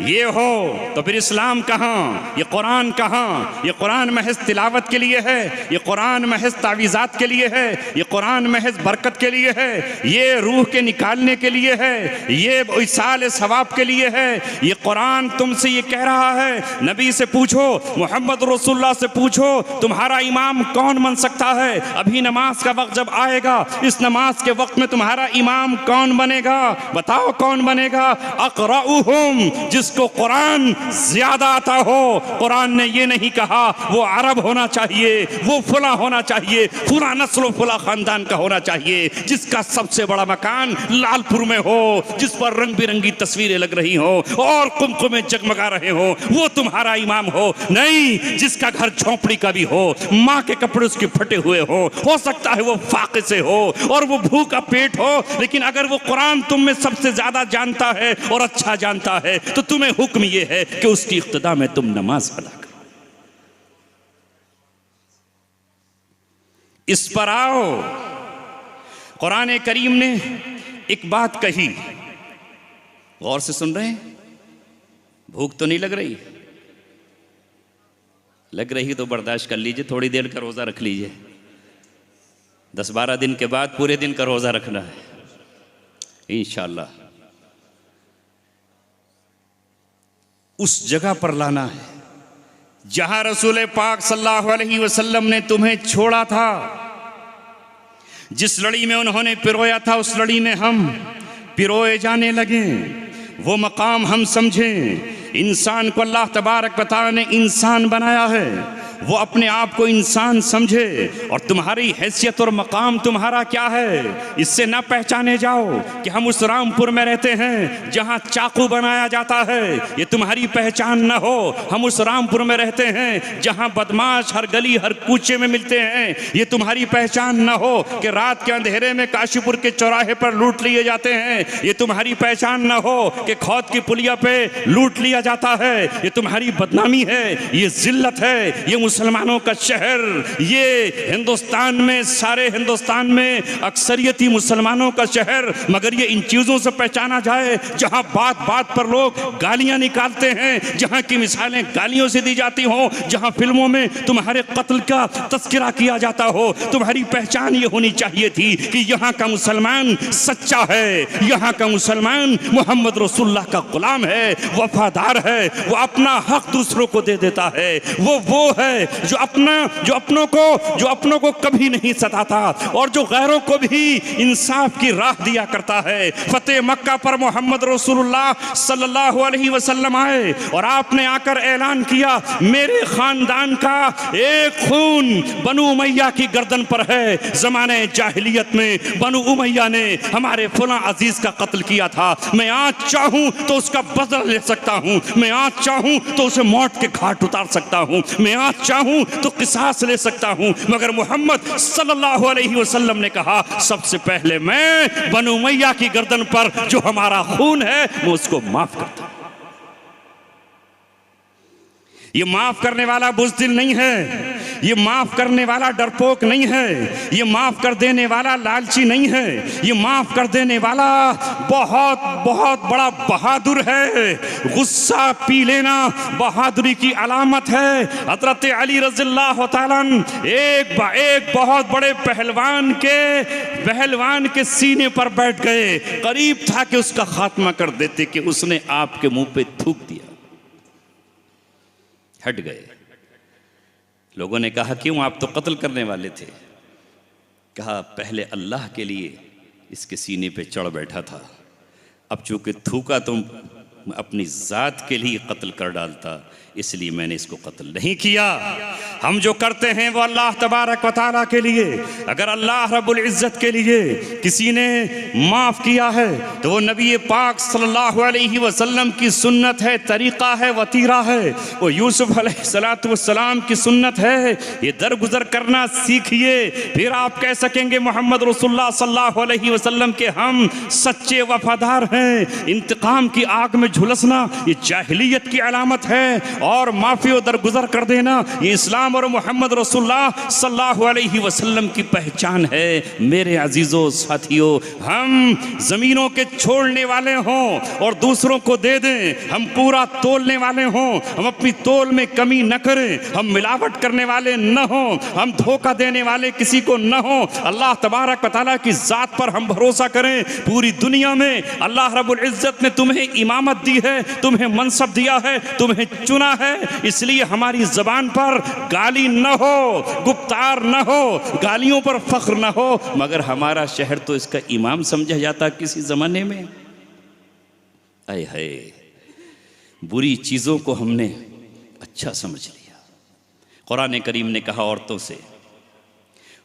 ये हो तो फिर इस्लाम कहाँ, ये कुरान कहाँ? ये कुरान महज तिलावत के लिए है, ये कुरान महज तावीज़ात के लिए है, ये कुरान महज बरकत के लिए है, ये रूह के निकालने के लिए है, ये इसाल सवाब के लिए है। ये कुरान तुमसे ये कह रहा है, नबी से पूछो, मोहम्मद रसूलुल्लाह से पूछो, तुम्हारा इमाम कौन बन सकता है? अभी नमाज का वक्त जब आएगा, इस नमाज के वक्त में तुम्हारा इमाम कौन बनेगा? बताओ कौन बनेगा? अक़राउहुम, जिसको कुरान ज्यादा आता हो। कुरान ने ये नहीं कहा वो अरब होना चाहिए, वो फुला होना चाहिए, फुला नस्ल फुला खानदान का होना चाहिए, जिसका सबसे बड़ा मकान लालपुर में हो, जिस पर रंग बिरंगी तस्वीरें लग रही हो और कुमकुमे जगमगा रहे हो, वो तुम्हारा इमाम हो। नहीं, जिसका घर झोंपड़ी का भी हो, माँ के कपड़े उसके फटे हुए हो सकता है वो फाके से हो और वो भूखा पेट हो, लेकिन अगर वो कुरान तुम में सबसे ज्यादा जानता है और अच्छा जानता है तो तुम्हें हुक्म यह है कि उसकी इक्तदा में तुम नमाज अदा करो। इस पर आओ। कुरान करीम ने एक बात कही, गौर से सुन रहे हैं? भूख तो नहीं लग रही? लग रही तो बर्दाश्त कर लीजिए, थोड़ी देर का रोजा रख लीजिए। 10-12 दिन के बाद पूरे दिन का रोजा रखना है इंशाअल्लाह। उस जगह पर लाना है जहां रसूल पाक सल्लल्लाहु अलैहि वसल्लम ने तुम्हें छोड़ा था। जिस लड़ी में उन्होंने पिरोया था, उस लड़ी में हम पिरोए जाने लगे। वो मकाम हम समझें। इंसान को अल्लाह तबारक व तआला ने इंसान बनाया है, वो अपने आप को इंसान समझे। और तुम्हारी हैसियत और मकाम तुम्हारा क्या है, इससे ना पहचाने जाओ कि हम उस रामपुर में रहते हैं जहां चाकू बनाया जाता है, ये तुम्हारी पहचान ना हो। हम उस रामपुर में रहते हैं जहां बदमाश हर गली हर कूचे में मिलते हैं, ये तुम्हारी पहचान ना हो। कि रात के अंधेरे में काशीपुर के चौराहे पर लूट लिए जाते हैं, ये तुम्हारी पहचान ना हो। कि खौद की पुलिया पे लूट लिया जाता है, ये तुम्हारी बदनामी है, ये जिल्लत है। ये मुसलमानों का शहर, ये हिंदुस्तान में, सारे हिंदुस्तान में अक्सरियती मुसलमानों का शहर, मगर ये इन चीजों से पहचाना जाए जहां बात बात पर लोग गालियां निकालते हैं, जहां की मिसालें गालियों से दी जाती हो, जहां फिल्मों में तुम्हारे कत्ल का तस्करा किया जाता हो। तुम्हारी पहचान ये होनी चाहिए थी कि यहाँ का मुसलमान सच्चा है, यहाँ का मुसलमान मोहम्मद रसूलुल्लाह का गुलाम है, वफादार है, वो अपना हक दूसरों को दे देता है। वो है जो अपनों को कभी नहीं सताता और जो गैरों को भी इंसाफ की राह दिया करता है। फतेह मक्का पर मोहम्मद रसूलुल्लाह सल्लल्लाहु अलैहि वसल्लम आए और आपने आकर ऐलान किया, मेरे खानदान का एक खून बनु उमैया की गर्दन पर है। जमाने जाहिलियत में बनु उमैया ने हमारे फुला अजीज का कत्ल किया था। मैं आज चाहूं तो उसका बदला ले सकता हूं, मैं आज चाहूं तो उसे मौत के घाट उतार सकता हूं, मैं आज चाहूं तो किसास ले सकता हूं, मगर मोहम्मद सल्लल्लाहु अलैहि वसल्लम ने कहा सबसे पहले मैं बनु उमैया की गर्दन पर जो हमारा खून है मैं उसको माफ करता हूं। ये माफ करने वाला बुज़दिल नहीं है, ये माफ करने वाला डरपोक नहीं है, ये माफ कर देने वाला लालची नहीं है, ये माफ कर देने वाला बहुत बहुत बड़ा बहादुर है। गुस्सा पी लेना बहादुरी की अलामत है। हज़रत अली रज़ियल्लाहु ताला एक बहुत बड़े पहलवान के सीने पर बैठ गए, करीब था कि उसका खात्मा कर देते कि उसने आपके मुंह पे थूक दिया। हट गए। लोगों ने कहा क्यों, आप तो कत्ल करने वाले थे। कहा पहले अल्लाह के लिए इसके सीने पे चढ़ बैठा था, अब चूंकि थूका तो अपनी ज़ात के लिए कत्ल कर डालता, इसलिए मैंने इसको कत्ल नहीं किया। हम जो करते हैं वो अल्लाह तबारक व तआला के लिए। अगर अल्लाह रब्बुल इज़्ज़त के लिए किसी ने माफ़ किया है तो वो नबी पाक सल्लल्लाहु अलैहि वसल्लम की सुन्नत है, तरीक़ा है, वतीरा है, वो यूसुफ अलैहिस्सलातु वस्सलाम की सुन्नत है। ये दरगुजर करना सीखिए, फिर आप कह सकेंगे मोहम्मद रसूलुल्लाह सल्लल्लाहु अलैहि वसल्लम के हम सच्चे वफादार हैं। इंतकाम की आग में झुलसना ये जाहिलियत की अलामत है, और माफ़ी और दरगुजर कर देना ये इस्लाम और मोहम्मद रसूलुल्लाह सल्लल्लाहु अलैहि वसल्लम की पहचान है। मेरे अजीज़ों साथियों, हम ज़मीनों के छोड़ने वाले हों और दूसरों को दे दें, हम पूरा तोलने वाले हों, हम अपनी तोल में कमी न करें, हम मिलावट करने वाले न हों, हम धोखा देने वाले किसी को न हों, अल्लाह तबारक व तआला की ज़ात पर हम भरोसा करें। पूरी दुनिया में अल्लाह रब्बुल इज़्ज़त ने तुम्हें इमामत दी है, तुम्हें मनसब दिया है, तुम्हें चुना है, इसलिए हमारी ज़बान पर गाली न हो, गुप्तार न हो, गालियों पर फख्र न हो। मगर हमारा शहर तो इसका इमाम समझा जाता किसी ज़माने में। आए हाय, बुरी चीज़ों को हमने अच्छा समझ लिया। कुरान करीम ने कहा औरतों से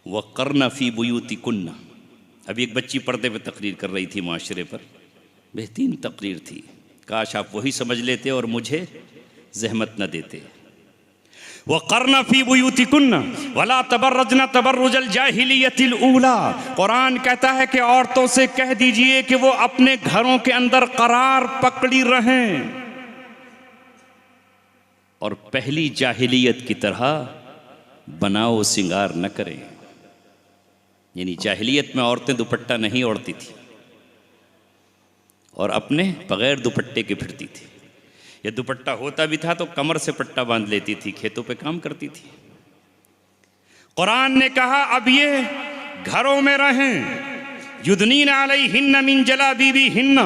वक़र्न फ़ी बुयूतिकुन्ना। अभी एक बच्ची पर्दे पे तकरीर कर रही थी माशरे पर, बेहतरीन तकरीर थी, काश आप वही समझ लेते और मुझे ज़हमत न देते। वक़र्न फ़ी बुयूतिकुन्ना वला तबर्रजना तबर्रुजल जाहिलियतिल ऊला। कुरान कहता है कि औरतों से कह दीजिए कि वो अपने घरों के अंदर करार पकड़ी रहें और पहली जाहिलियत की तरह बनाओ सिंगार न करें। यानी जाहिलियत में औरतें दुपट्टा नहीं ओढ़ती थी और अपने बगैर दुपट्टे के फिरती थी। ये दुपट्टा होता भी था तो कमर से पट्टा बांध लेती थी, खेतों पे काम करती थी। कुरान ने कहा अब ये घरों में रहें। युदनीना अलैहिन्ना मिन जलाबीबिहिन्ना,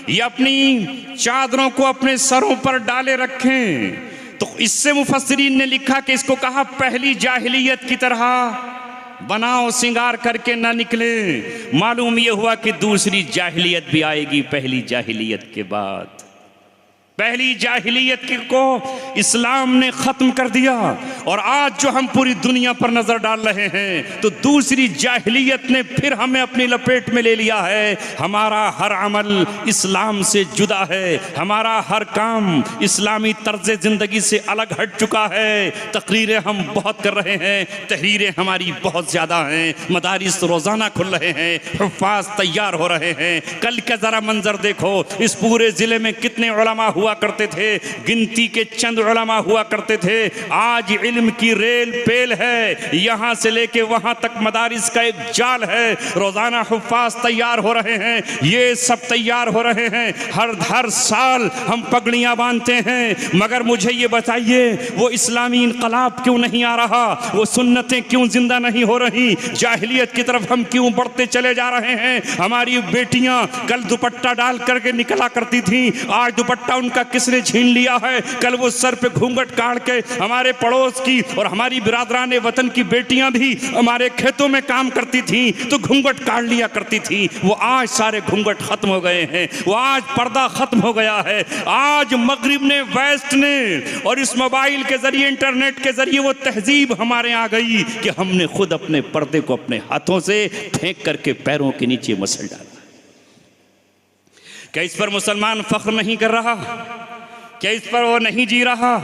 ये अपनी चादरों को अपने सरों पर डाले रखें। तो इससे मुफस्सिरीन ने लिखा कि इसको कहा पहली जाहिलियत की तरह बनाओ सिंगार करके ना निकले। मालूम ये हुआ कि दूसरी जाहिलियत भी आएगी पहली जाहिलियत के बाद। पहली जाहिलियत को इस्लाम ने ख़त्म कर दिया और आज जो हम पूरी दुनिया पर नज़र डाल रहे हैं तो दूसरी जाहिलियत ने फिर हमें अपनी लपेट में ले लिया है। हमारा हर अमल इस्लाम से जुदा है, हमारा हर काम इस्लामी तर्ज़ ज़िंदगी से अलग हट चुका है। तकरीरें हम बहुत कर रहे हैं, तहरीरें हमारी बहुत ज़्यादा हैं, मदारिस रोज़ाना खुल रहे हैं, हुफ़्फ़ाज़ तैयार हो रहे हैं। कल का ज़रा मंजर देखो, इस पूरे ज़िले में कितने उलमा हुआ करते थे, गिनती के चंद उलमा हुआ करते थे। आज इल्म की रेल पेल है, यहां से लेके वहां तक मदारिस का एक जाल है। रोजाना हुफ़्फ़ाज़ तैयार हो रहे हैं, ये सब तैयार हो रहे हैं। हर साल हम पगड़ियां बांधते हैं, मगर मुझे ये बताइए वो इस्लामी इनकलाब क्यों नहीं आ रहा, वो सुन्नतें क्यों जिंदा नहीं हो रही, जाहिलियत की तरफ हम क्यों बढ़ते चले जा रहे हैं। हमारी बेटियां कल दुपट्टा डाल करके निकला करती थी, आज दुपट्टा उनका किसने छीन लिया है। कल वो सर पे घूंघट काट के हमारे पड़ोस की और हमारी बिरादराने वतन की बेटियां भी हमारे खेतों में काम करती थी तो घूंघट काट लिया करती थी। वो आज सारे घूंघट खत्म हो गए हैं, वो आज पर्दा खत्म हो गया है। आज मगरिब ने, वेस्ट ने और इस मोबाइल के जरिए, इंटरनेट के जरिए वो तहजीब हमारे आ गई कि हमने खुद अपने पर्दे को अपने हाथों से फेंक करके पैरों के नीचे मसल डाला। क्या इस पर मुसलमान फख्र नहीं कर रहा? क्या इस पर वो नहीं जी रहा?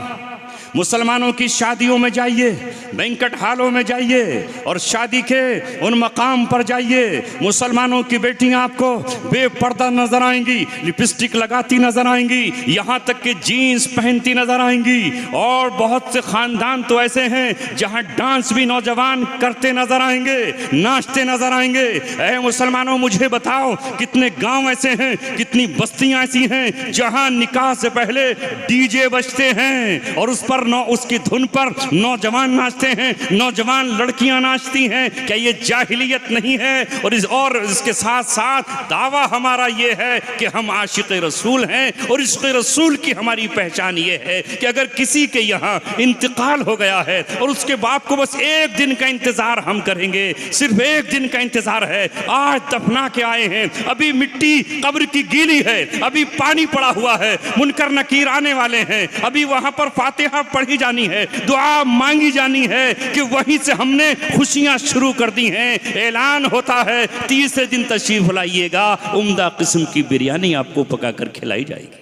मुसलमानों की शादियों में जाइए, बैंकट हालों में जाइए और शादी के उन मकाम पर जाइए, मुसलमानों की बेटियां आपको बेपर्दा नजर आएंगी, लिपस्टिक लगाती नजर आएंगी, यहाँ तक कि जीन्स पहनती नजर आएंगी। और बहुत से खानदान तो ऐसे हैं जहाँ डांस भी नौजवान करते नजर आएंगे, नाचते नजर आएंगे। ऐ मुसलमानों, मुझे बताओ कितने गांव ऐसे हैं, कितनी बस्तियां ऐसी हैं जहां निकाह से पहले डीजे बजते हैं और उस पर उसकी धुन पर नौजवान नाचते हैं, नौजवान लड़कियां नाचती हैं। क्या ये जाहिलियत नहीं है? और इसके साथ साथ दावा हमारा ये है कि हम आशिक़ रसूल हैं और इश्क़ रसूल की हमारी पहचान ये है कि अगर किसी के यहाँ इंतकाल हो गया है और उसके बाप को बस एक दिन का इंतजार हम करेंगे, सिर्फ एक दिन का इंतजार है। आज दफना के आए हैं, अभी मिट्टी कब्र की गीली है, अभी पानी पड़ा हुआ है, मुनकर नकीर आने वाले हैं, अभी वहां पर फातिहा पढ़ी जानी है, दुआ मांगी जानी है कि वहीं से हमने खुशियां शुरू कर दी हैं। ऐलान होता है 30 दिन तशरीफ लाइएगा, उम्दा किस्म की बिरयानी आपको पकाकर खिलाई जाएगी।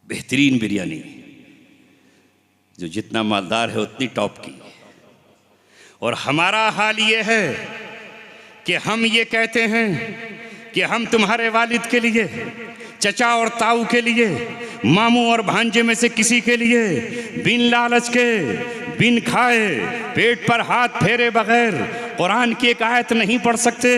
बेहतरीन बिरयानी जो जितना मालदार है उतनी टॉप की। और हमारा हाल ये है कि हम ये कहते हैं कि हम तुम्हारे वालिद के लिए, चचा और ताऊ के लिए, मामू और भांजे में से किसी के लिए बिन लालच के, बिन खाए, पेट पर हाथ फेरे बगैर कुरान की एक आयत नहीं पढ़ सकते,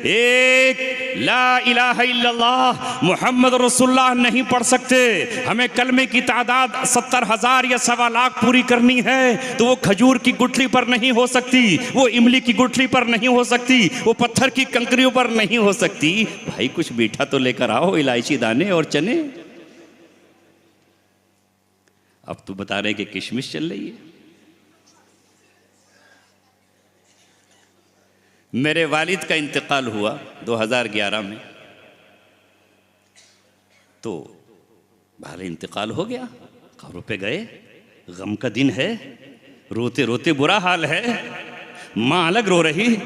एक ला इलाहा इल्लल्लाह मुहम्मद रसूलुल्लाह नहीं पढ़ सकते। हमें कलमे की तादाद 70,000 या 1.25 लाख पूरी करनी है तो वो खजूर की गुठली पर नहीं हो सकती, वो इमली की गुठली पर नहीं हो सकती, वो पत्थर की कंकरियों पर नहीं हो सकती। भाई कुछ मीठा तो लेकर आओ, इलायची दाने और चने। अब तो बता रहे कि किशमिश चल रही है। मेरे वालिद का इंतकाल हुआ 2011 में, तो भाले इंतकाल हो गया, कब्र पे गए, गम का दिन है, रोते रोते बुरा हाल है, माँ अलग रो रही,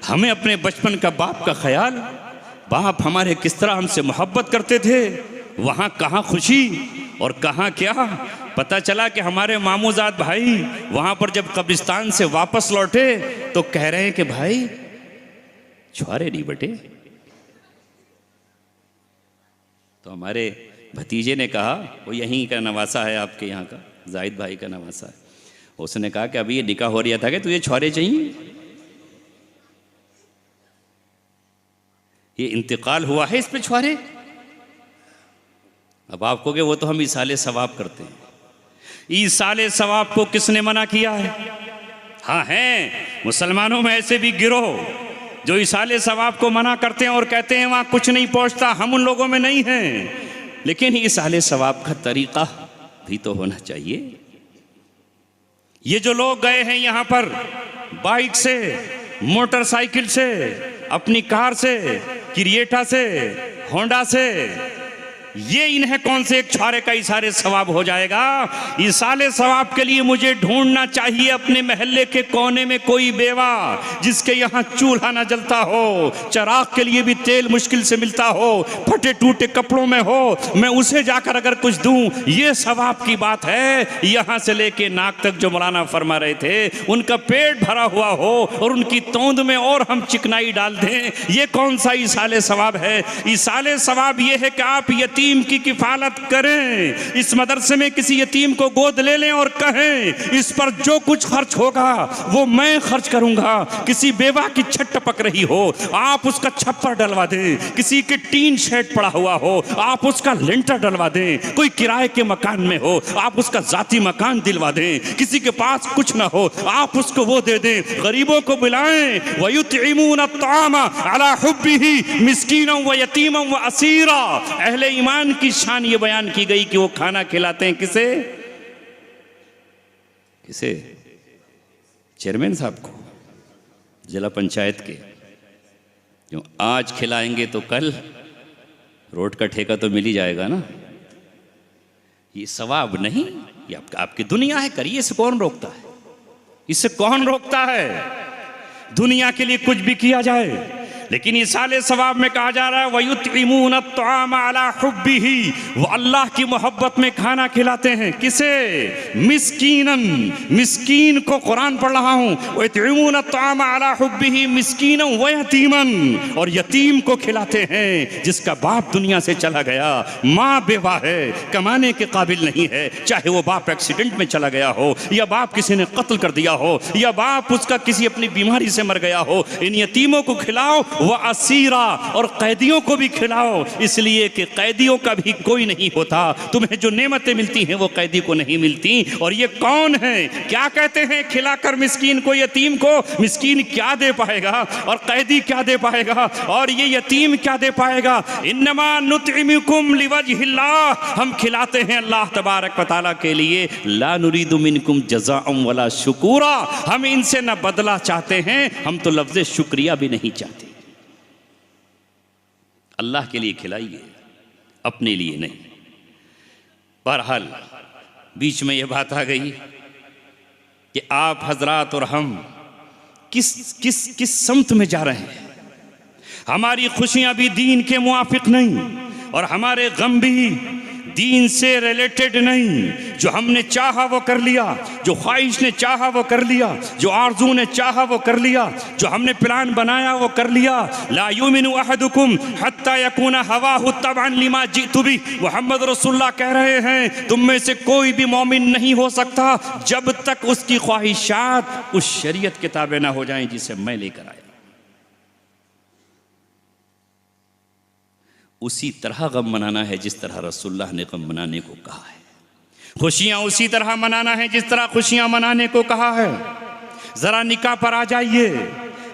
हमें अपने बचपन का बाप का ख्याल, बाप हमारे किस तरह हमसे मोहब्बत करते थे, वहाँ कहाँ खुशी और कहाँ क्या। पता चला कि हमारे मामूजाद भाई वहाँ पर जब कब्रिस्तान से वापस लौटे तो कह रहे हैं कि भाई छुआरे नहीं बटे। तो हमारे भतीजे ने कहा, वो यहीं का नवासा है आपके यहाँ का, जाहिद भाई का नवासा है, उसने कहा कि अभी ये निकाह हो रहा था कि तुझे छुआरे चाहिए, ये इंतकाल हुआ है, इस पे छुआरे। अब आप कहोगे वो तो हम ईसाले सवाब करते हैं। ईसाले सवाब को किसने मना किया है? हाँ हैं मुसलमानों में ऐसे भी गिरोह जो ईसाले सवाब को मना करते हैं और कहते हैं वहाँ कुछ नहीं पहुँचता, हम उन लोगों में नहीं हैं। लेकिन ईसाले सवाब का तरीका भी तो होना चाहिए। ये जो लोग गए हैं यहाँ पर बाइक से, मोटरसाइकिल से, अपनी कार से, क्रिएटा से, होंडा से, ये इन्हें कौन से एक छुआरे का इशारे सवाब हो जाएगा? इसाले सवाब के लिए मुझे ढूंढना चाहिए अपने महल्ले के कोने में कोई बेवा जिसके यहाँ चूल्हा ना जलता हो, चराग के लिए भी तेल मुश्किल से मिलता हो, फटे टूटे कपड़ों में हो, मैं उसे जाकर अगर कुछ दूं, ये सवाब की बात है। यहाँ से लेके नाक तक जो मौलाना फरमा रहे थे, उनका पेट भरा हुआ हो और उनकी तोंद में और हम चिकनाई डाल दें, ये कौन सा इसाले सवाब है? इसाले सवाब ये है कि आप यतीम की किफालत करें, इस मदरसे में किसी यतीम को गोद ले लें और कहें इस पर जो कुछ खर्च होगा वो मैं खर्च करूंगा। किसी बेवा की छत टपक रही हो, आप उसका छप्पर डलवा दें। किसी के टीन शेड पड़ा हुआ हो, आप उसका लेंटर डलवा दें। कोई किराए के मकान में हो, आप उसका जाती मकान दिलवा दें। किसी के पास कुछ ना हो, आप उसको वो दे दें। गरीबों को बुलाएं, वयुतइमून अत्ताम अला हुब्बिही मिस्कीनन व यतीमन व असीरा। अहले ईमान की शान ये बयान की गई कि वो खाना खिलाते हैं किसे? किसे? चेयरमैन साहब को, जिला पंचायत के, जो आज खिलाएंगे तो कल रोड का ठेका तो मिल ही जाएगा ना। ये सवाब नहीं, ये आपकी दुनिया है, करिए, इसे कौन रोकता है? इसे कौन रोकता है? दुनिया के लिए कुछ भी किया जाए,
लेकिन इस साले सवाब में कहा जा रहा है वयुतइमून अत्तआम अला हुब्बिही, वो अल्लाह की मोहब्बत में खाना खिलाते हैं। किसे? मिस्कीनन, मिस्कीन को कुरान पढ़ रहा हूँ। वयुतइमून अत्तआम अला हुब्बिही मिस्कीनन व यतीमन, और यतीम को खिलाते हैं जिसका बाप दुनिया से चला गया, माँ बेवा है, कमाने के काबिल नहीं है, चाहे वो बाप एक्सीडेंट में चला गया हो, या बाप किसी ने कत्ल कर दिया हो, या बाप उसका किसी अपनी बीमारी से मर गया हो। इन यतीमों को खिलाओ, वह असीरा, और कैदियों को भी खिलाओ, इसलिए कि कैदियों का भी कोई नहीं होता। तुम्हें जो नेमतें मिलती हैं वो कैदी को नहीं मिलती। और ये कौन है? क्या कहते हैं? खिलाकर मिस्कीन को, यतीम को, मिस्कीन क्या दे पाएगा और कैदी क्या दे पाएगा और ये यतीम क्या दे पाएगा? इन्नमा नुतइमुकुम लिवजहिल्लाह, हम खिलाते हैं अल्लाह तबारक व तआला के लिए। ला नुरीदु मिनकुम जज़ाअन वला शुकूरा, हम इनसे न बदला चाहते हैं, हम तो लफ्ज़ शुक्रिया भी नहीं चाहते। अल्लाह के लिए खिलाइए, अपने लिए नहीं। बहरहाल बीच में यह बात आ गई कि आप हजरात और हम किस किस किस समत में जा रहे हैं। हमारी खुशियां भी दीन के मुआफिक नहीं और हमारे गम भी दीन से रिलेटेड नहीं। जो हमने चाहा वो कर लिया, जो ख्वाहिश ने चाहा वो कर लिया, जो आरजू ने चाहा वो कर लिया, जो हमने प्लान बनाया वो कर लिया। ला युमिनु अहदुकुम हत्ता यकूना हवाहु तबअन लिमा जितु बि, मोहम्मद रसूलुल्लाह कह रहे हैं तुम में से कोई भी मोमिन नहीं हो सकता जब तक उसकी ख्वाहिशात उस शरीयत के ताबे ना हो जाएं जिसे मैं लेकर आया। उसी तरह गम मनाना है जिस तरह रसूलुल्लाह ने गम मनाने को कहा है। खुशियां उसी तरह मनाना है जिस तरह खुशियां मनाने को कहा है। जरा निकाह पर आ जाइए,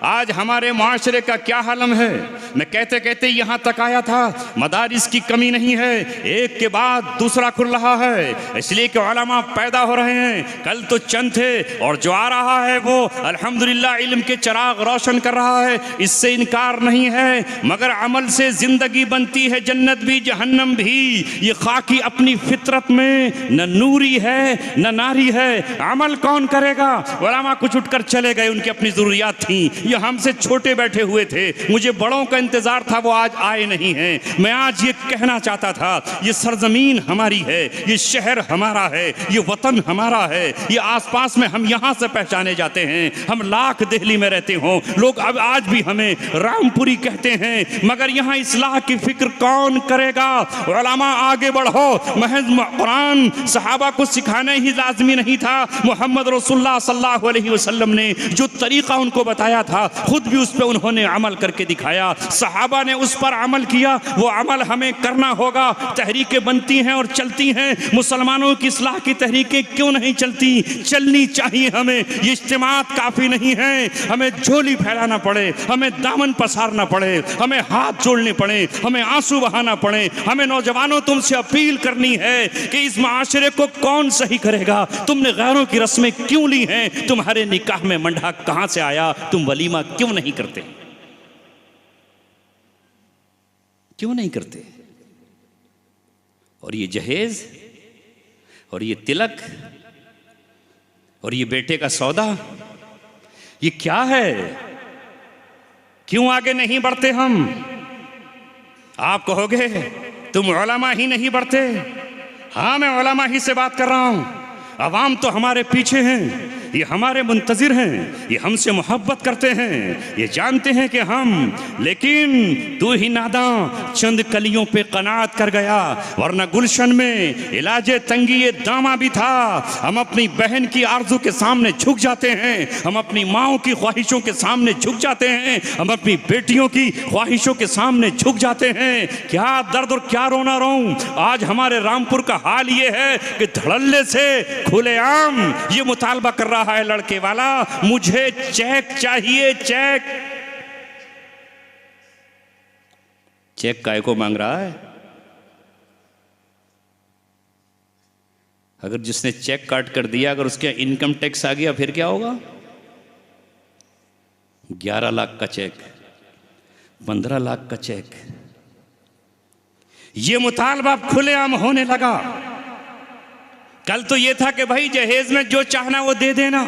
आज हमारे माशरे का क्या हालम है। मैं कहते कहते यहाँ तक आया था, मदारिस की कमी नहीं है, एक के बाद दूसरा खुल रहा है, इसलिए कि उलमा पैदा हो रहे हैं। कल तो चंद थे और जो आ रहा है वो अल्हम्दुलिल्लाह इल्म के चिराग रोशन कर रहा है, इससे इनकार नहीं है। मगर अमल से जिंदगी बनती है, जन्नत भी जहन्नम भी। ये खाकी अपनी फितरत में न नूरी है न नारी है। अमल कौन करेगा? उलमा कुछ उठकर चले गए, उनकी अपनी जरूरियात थी। ये हमसे छोटे बैठे हुए थे, मुझे बड़ों का इंतजार था, वो आज आए नहीं हैं। मैं आज ये कहना चाहता था, ये सरजमीन हमारी है, ये शहर हमारा है, ये वतन हमारा है, ये आसपास में हम यहाँ से पहचाने जाते हैं। हम लाख दिल्ली में रहते हों, लोग अब आज भी हमें रामपुरी कहते हैं, मगर यहाँ इस्लाह की फिक्र कौन करेगा? उलमा आगे बढ़ो। महज कुरान सहाबा को सिखाना ही लाजमी नहीं था। मोहम्मद रसूलुल्लाह सल्लल्लाहु अलैहि वसल्लम ने जो तरीका उनको बताया था, खुद भी उस पर उन्होंने अमल करके दिखाया। सहाबा ने उस पर अमल किया, वो अमल हमें करना होगा। तहरीकें बनती हैं और चलती हैं, मुसलमानों की इस्लाह की तहरीकें क्यों नहीं चलती? चलनी चाहिए हमें। ये इज्तिमात काफ़ी नहीं है, हमें झोली फैलाना पड़े, हमें दामन पसारना पड़े, हमें हाथ जोड़ने पड़े, हमें आंसू बहाना पड़े। हमें नौजवानों तुमसे अपील करनी है कि इस माशरे को कौन सही करेगा? तुमने गैरों की रस्में क्यों ली हैं? तुम्हारे निकाह में मंडा कहाँ से आया? तुम वलीमा क्यों नहीं करते? क्यों नहीं करते? और ये जहेज और ये तिलक और ये बेटे का सौदा, ये क्या है? क्यों आगे नहीं बढ़ते हम? आप कहोगे तुम उलमा ही नहीं बढ़ते। हाँ, मैं उलमा ही से बात कर रहा हूं। अवाम तो हमारे पीछे हैं, ये हमारे मुंतजिर हैं, ये हमसे मोहब्बत करते हैं, ये जानते हैं कि हम, लेकिन तू ही नादां चंद कलियों पे कनात कर गया, वरना गुलशन में इलाजे तंगी ये दामा भी था। हम अपनी बहन की आरजू के सामने झुक जाते हैं, हम अपनी माओं की ख्वाहिशों के सामने झुक जाते हैं, हम अपनी बेटियों की ख्वाहिशों के सामने झुक जाते हैं। क्या दर्द और क्या रोना रोऊं। आज हमारे रामपुर का हाल ये है कि धड़ल्ले से खुलेआम ये मुतालबा कर रहा है लड़के वाला, मुझे चेक चाहिए, चेक। चेक काय को मांग रहा है? अगर जिसने चेक काट कर दिया, अगर उसके इनकम टैक्स आ गया फिर क्या होगा? 11 लाख का चेक, 15 लाख का चेक। ये मुतालबा खुलेआम होने लगा। कल तो ये था कि भाई जहेज में जो चाहना वो दे देना,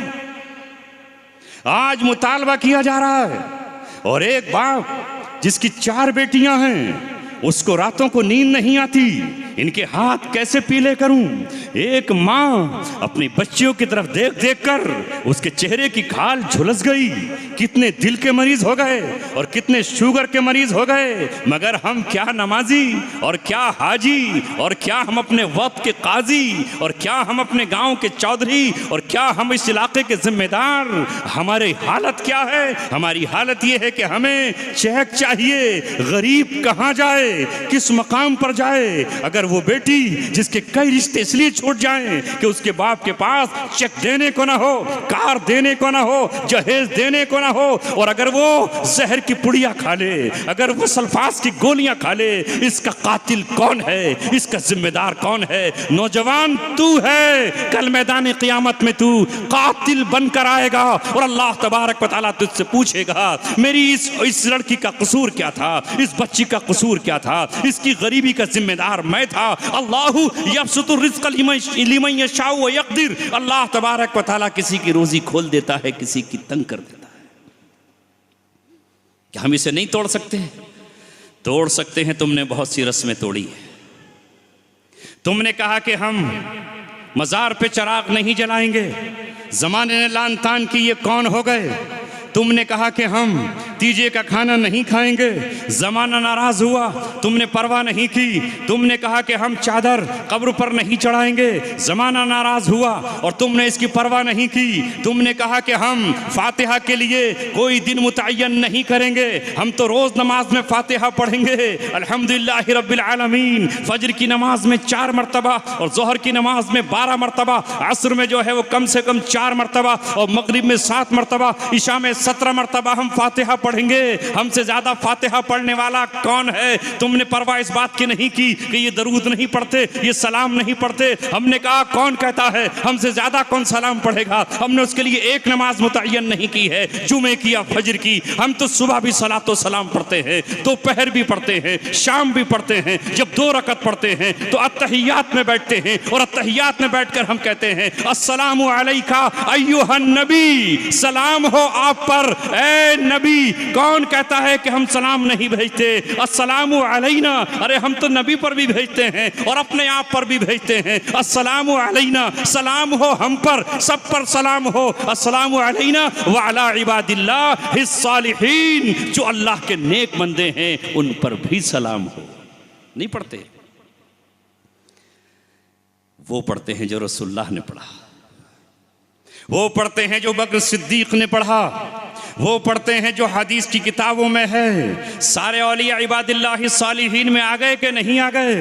आज मुतालबा किया जा रहा है। और एक बाप
जिसकी 4 बेटियां हैं, उसको रातों को नींद नहीं आती, इनके हाथ कैसे पीले करूं। एक माँ अपनी बच्चियों की तरफ देख देख कर उसके चेहरे की खाल झुलस गई। कितने दिल के मरीज हो गए और कितने शुगर के मरीज हो गए, मगर हम क्या नमाजी और क्या हाजी और क्या हम अपने वक्त के काजी और क्या हम अपने गांव के चौधरी और क्या हम इस इलाके के जिम्मेदार। हमारी हालत क्या है? हमारी हालत यह है कि हमें चेक चाहिए। गरीब कहाँ जाए, किस मकाम पर जाए? अगर वो बेटी जिसके कई रिश्ते इसलिए छूट जाएं कि उसके बाप के पास चेक देने को ना हो, कार देने को ना हो, जहेज देने को ना हो, और अगर वो जहर की पुड़िया खा ले, अगर वो सल्फास की गोलियां खा ले, इसका कातिल कौन है? इसका जिम्मेदार कौन है? नौजवान तू है, कल मैदान क़यामत में तू कातिल बनकर आएगा और अल्लाह तबारक व तआला तुझसे पूछेगा मेरी इस लड़की का कसूर क्या था, इस बच्ची का कसूर क्या था, इसकी गरीबी का जिम्मेदार मैं था। अल्लाहु यबसुतु रिज़्क़ लिमन यशाउ व यक़दिर। अल्लाह तबारक व तआला किसी की रोजी खोल देता है, किसी की तंग कर देता है। क्या हम इसे नहीं तोड़ सकते? तोड़ सकते हैं। तुमने बहुत सी रस्में तोड़ी है। तुमने कहा कि हम मज़ार पे चिराग नहीं जलाएंगे, ज़माने ने लान तान की ये कौन हो गए। तुमने कहा कि हम तीजे का खाना नहीं खाएंगे, ज़माना नाराज हुआ, तुमने परवाह नहीं की। तुमने कहा कि हम चादर कब्र पर नहीं चढ़ाएंगे, ज़माना नाराज हुआ और तुमने इसकी परवाह नहीं की। तुमने कहा कि हम फातिहा के लिए कोई दिन मुतय्यन नहीं करेंगे, हम तो रोज़ नमाज में फातिहा पढ़ेंगे। अल्हम्दुलिल्लाहि रब्बिल आलमीन। फजर की नमाज में 4 मरतबा और ज़ोहर की नमाज में 12 मरतबा, असर में जो है वो कम से कम 4 मरतबा और मगरिब में 7 मरतबा, इशा में 17 मरतबा हम फातिहा पढ़ेंगे। हमसे ज्यादा फातिहा पढ़ने वाला कौन है? तुमने परवाह इस बात की नहीं की कि ये दरूद नहीं पढ़ते, ये सलाम नहीं पढ़ते। हमने कहा कौन कहता है हमसे ज्यादा कौन सलाम पढ़ेगा। हमने उसके लिए एक नमाज मुतय्यन नहीं की है, जुमे की या फजर की। हम तो सुबह भी सलातो सलाम पढ़ते हैं, दोपहर भी पढ़ते हैं, शाम भी पढ़ते हैं। जब 2 रकत पढ़ते हैं तो अत्तहियात में बैठते हैं और अत्तहियात में बैठकर हम कहते हैं अस्सलामु अलैका अय्युहन नबी, सलाम हो आप पर ए नबी। कौन कहता है कि हम सलाम नहीं भेजते? अस्सलामु अलैना, अरे हम तो नबी पर भी भेजते हैं और अपने आप पर भी भेजते हैं। अस्सलामु अलैना, सलाम हो हम पर, सब पर सलाम हो। अस्सलामु अलैना व अला इबादिल्लाहिस सालिहीन, जो अल्लाह के नेक बंदे हैं उन पर भी सलाम हो। नहीं पढ़ते? वो पढ़ते हैं जो रसूलुल्लाह ने पढ़ा, वो पढ़ते हैं जो बकर सिद्दीक ने पढ़ा, वो पढ़ते हैं जो हदीस की किताबों में है। सारे औलिया इबादिल्लाहि सालिहीन में आ गए कि नहीं आ गए?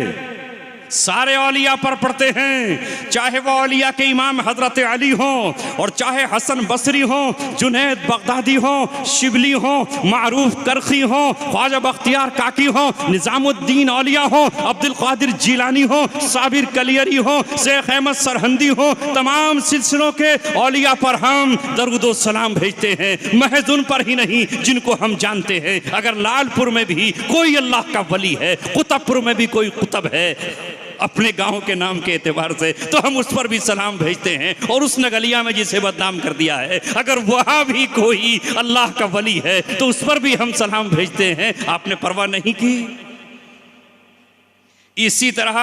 सारे औलिया पर पढ़ते हैं, चाहे वो औलिया के इमाम हजरत अली हों और चाहे हसन बसरी हों, जुनैद बगदादी हों, शिबली हों, मारूफ करखी हों, ख्वाजा बख्तियार काकी हों, निजामुद्दीन औलिया हों, अब्दुल कादिर जीलानी हों, साबिर कलियरी हों, शेख अहमद सरहंदी हों, तमाम सिलसिलों के औलिया पर हम दरूद व सलाम भेजते हैं। महज उन पर ही नहीं जिनको हम जानते हैं। अगर लालपुर में भी कोई अल्लाह का वली है, कुतुबपुर में भी कोई कुतुब है अपने गांव के नाम के एतबार से, तो हम उस पर भी सलाम भेजते हैं। और उस नगलिया में जिसे बदनाम कर दिया है, अगर वहां भी कोई अल्लाह का वली है तो उस पर भी हम सलाम भेजते हैं। आपने परवाह नहीं की? इसी तरह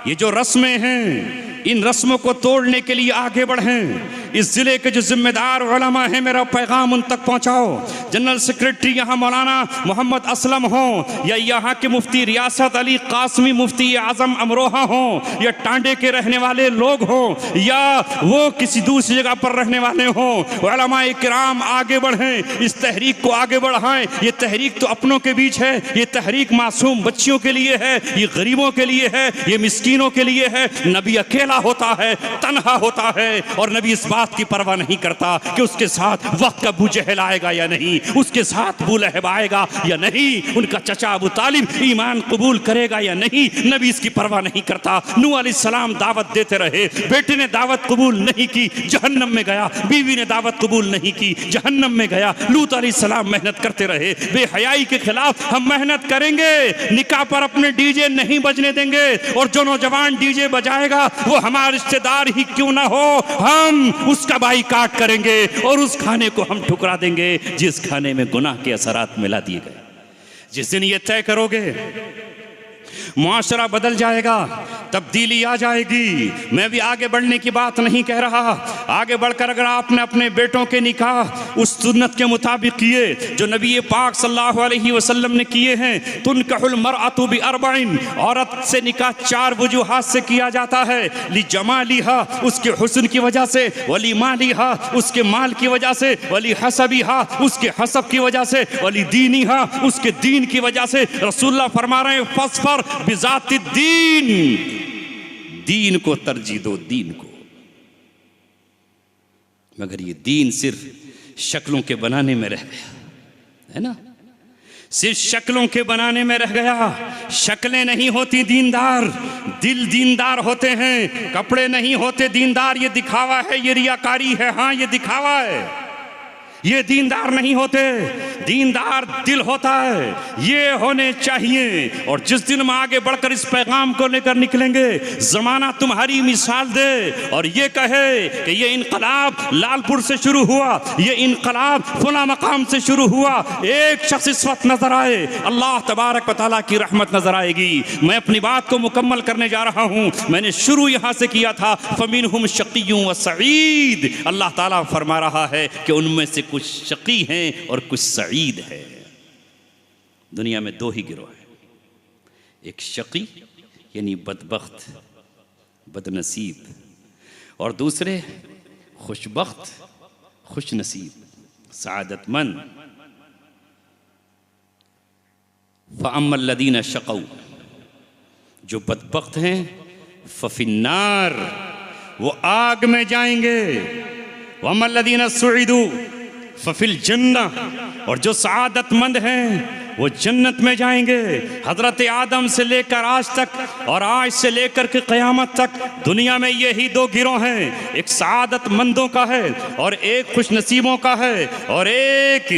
ये जो रस्में हैं, इन रस्मों को तोड़ने के लिए आगे बढ़ें। इस जिले के जो जिम्मेदार उलमा हैं, मेरा पैगाम उन तक पहुंचाओ। जनरल सेक्रेटरी यहाँ मौलाना मोहम्मद असलम हों, या यहाँ के मुफ्ती रियासत अली कासमी मुफ्ती आजम अमरोहा हों, या टांडे के रहने वाले लोग हों, या वो किसी दूसरी जगह पर रहने वाले हों, उलमा इकराम आगे बढ़ें, इस तहरीक को आगे बढ़ाएं। ये तहरीक तो अपनों के बीच है, ये तहरीक मासूम बच्चियों के लिए है, ये गरीबों के लिए है, ये मिस्कीनों के लिए है। नबी अकेला होता है, तन्हा होता है, और नबी इस बात की परवाह नहीं करता कि उसके साथ वक्त का अबू जहल आएगा या नहीं, उसके साथ अबू लहब आएगा या नहीं, उनका चचा अबू तालिब ईमान कबूल करेगा या नहीं। नबी इसकी परवाह नहीं करता। नूह अलैहिस्सलाम दावत देते रहे, बेटे ने दावत कबूल नहीं की, जहन्नम में गया। बीवी ने दावत कबूल नहीं की, जहन्नम में गया। लूत अलैहिस्सलाम मेहनत करते रहे। बेहयाई के खिलाफ हम मेहनत करेंगे, निकाह पर अपने डीजे नहीं बजने देंगे, और जो नौजवान डीजे बजाएगा वो हमारा रिश्तेदार ही क्यों ना हो, हम उसका बाइकाट करेंगे और उस खाने को हम ठुकरा देंगे जिस खाने में गुनाह के असरात मिला दिए गए।
जिस दिन ये तय करोगे मुआशरा बदल जाएगा, तब्दीली आ जाएगी। मैं भी आगे बढ़ने की बात नहीं कह रहा, आगे बढ़कर अगर आपने अपने बेटों के निकाह उस सुन्नत के मुताबिक किए जो नबी पाक सल्लल्लाहु अलैहि वसल्लम ने किए हैं, तुनकहुल मरअतु बिअरबइन, औरत से निकाह 4 वजूहात से किया जाता है। ली जमालिहा, उसके हुस्न की वजह से, वली मालिहा, उसके माल की वजह से, वली हसबिहा, उसके हसब की वजह से, वली दीनिहा, उसके दीन की वजह से। रसूलुल्लाह फरमा रहे हैं फस्फर बिजाति दीन, दीन को तरजीह दो, दीन को। मगर ये दीन सिर्फ शक्लों के बनाने में रह गया है ना, सिर्फ शक्लों के बनाने में रह गया। शक्लें नहीं होती दीनदार, दिल दीनदार होते हैं, कपड़े नहीं होते दीनदार। ये दिखावा है, ये रियाकारी है, हाँ ये दिखावा है, ये दीनदार नहीं होते। दीनदार दिल होता है, ये होने चाहिए। और जिस दिन हम आगे बढ़कर इस पैगाम को लेकर निकलेंगे, जमाना तुम्हारी मिसाल दे और ये कहे कि ये इनकलाब लालपुर से शुरू हुआ, ये इनकलाब फला मकाम से शुरू हुआ, एक शख्स इस वक्त नजर आए, अल्लाह तबारक व तआला की रहमत नजर आएगी। मैं अपनी बात को मुकम्मल करने जा रहा हूँ। मैंने शुरू यहाँ से किया था, फमिनहुम शक़िय्युन व सईद। अल्लाह ताला फरमा रहा है कि उनमें से कुछ शकी हैं और कुछ सईद है। दुनिया में 2 ही गिरोह हैं, एक शकी यानी बदबख्त, बदनसीब, और दूसरे खुशबख्त, खुशनसीब, सआदतमंद। फ़अम्मल लदीन शक़ौ, जो बदबख्त हैं, फ़फ़िन्नार, वो आग में जाएंगे। वअम्मल लदीन सुईदू फ़फ़िल जन्नह, और जो सआदतमंद हैं वो जन्नत में जाएंगे। हज़रत आदम से लेकर आज तक और आज से लेकर के क़यामत तक दुनिया में यही 2 गिरोह हैं, एक सआदतमंदों का है और एक खुशनसीबों का है, और एक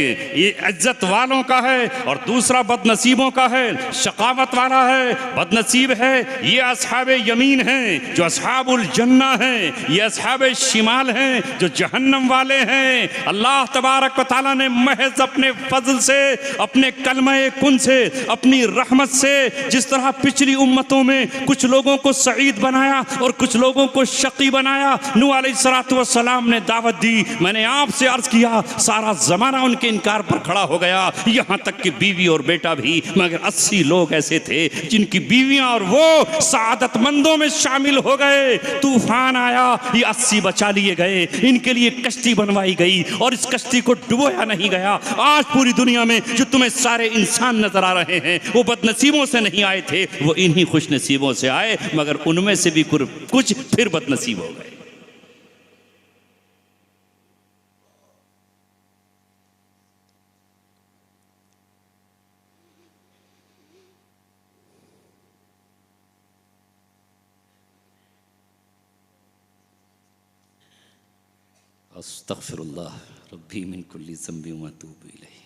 इज्जत वालों का है और दूसरा बदनसीबों का है, शकावत वाला है, बदनसीब है। ये अस्हाब यमीन हैं जो अस्हाबुल जन्ना हैं, ये अस्हाब शिमाल हैं जो जहन्नम वाले हैं। अल्लाह तबारक व तआला ने महज अपने फजल से, अपने कलमे कुन से, अपनी रहमत से, जिस तरह पिछली उम्मतों में कुछ लोगों को सईद बनाया और कुछ लोगों को शकी बनाया। नूह अलैहिस्सलातु वस्सलाम ने दावत दी, मैंने आपसे अर्ज किया, सारा जमाना उनके इनकार पर खड़ा हो गया, यहां तक कि बीवी और बेटा भी। मगर 80 लोग ऐसे थे जिनकी बीवियां और वो सआदतमंदों में शामिल हो गए। तूफान आया, ये 80 बचा लिए गए, इनके लिए कश्ती बनवाई गई और इस कश्ती को डुबोया नहीं गया। आज पूरी दुनिया में जो तुम्हें सारे इंसान नजर आ रहे हैं, वो बदनसीबों से नहीं आए थे, वो इन्हीं खुशनसीबों से आए, मगर उनमें से भी कुछ फिर बदनसीब हो गए। अस्तगफिरुल्लाह रब्बी मिन कुल्ली ज़ंबि व अतूबु इलैह।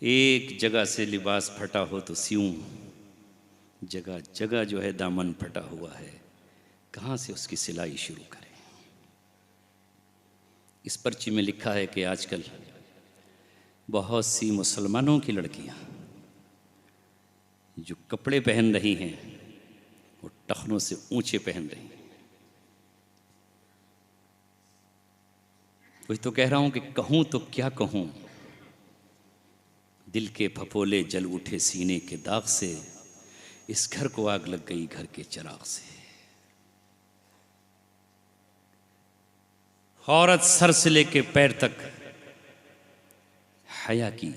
एक जगह से लिबास फटा हो तो सियूं, जगह जगह जो है दामन फटा हुआ है, कहाँ से उसकी सिलाई शुरू करें। इस पर्ची में लिखा है कि आजकल बहुत सी मुसलमानों की लड़कियां जो कपड़े पहन रही हैं वो टखनों से ऊंचे पहन रही हैं। वही तो कह रहा हूं कि कहूं तो क्या कहूं, दिल के फपोले जल उठे सीने के दाग से, इस घर को आग लग गई घर के चिराग से। औरत सर से लेके पैर तक हया की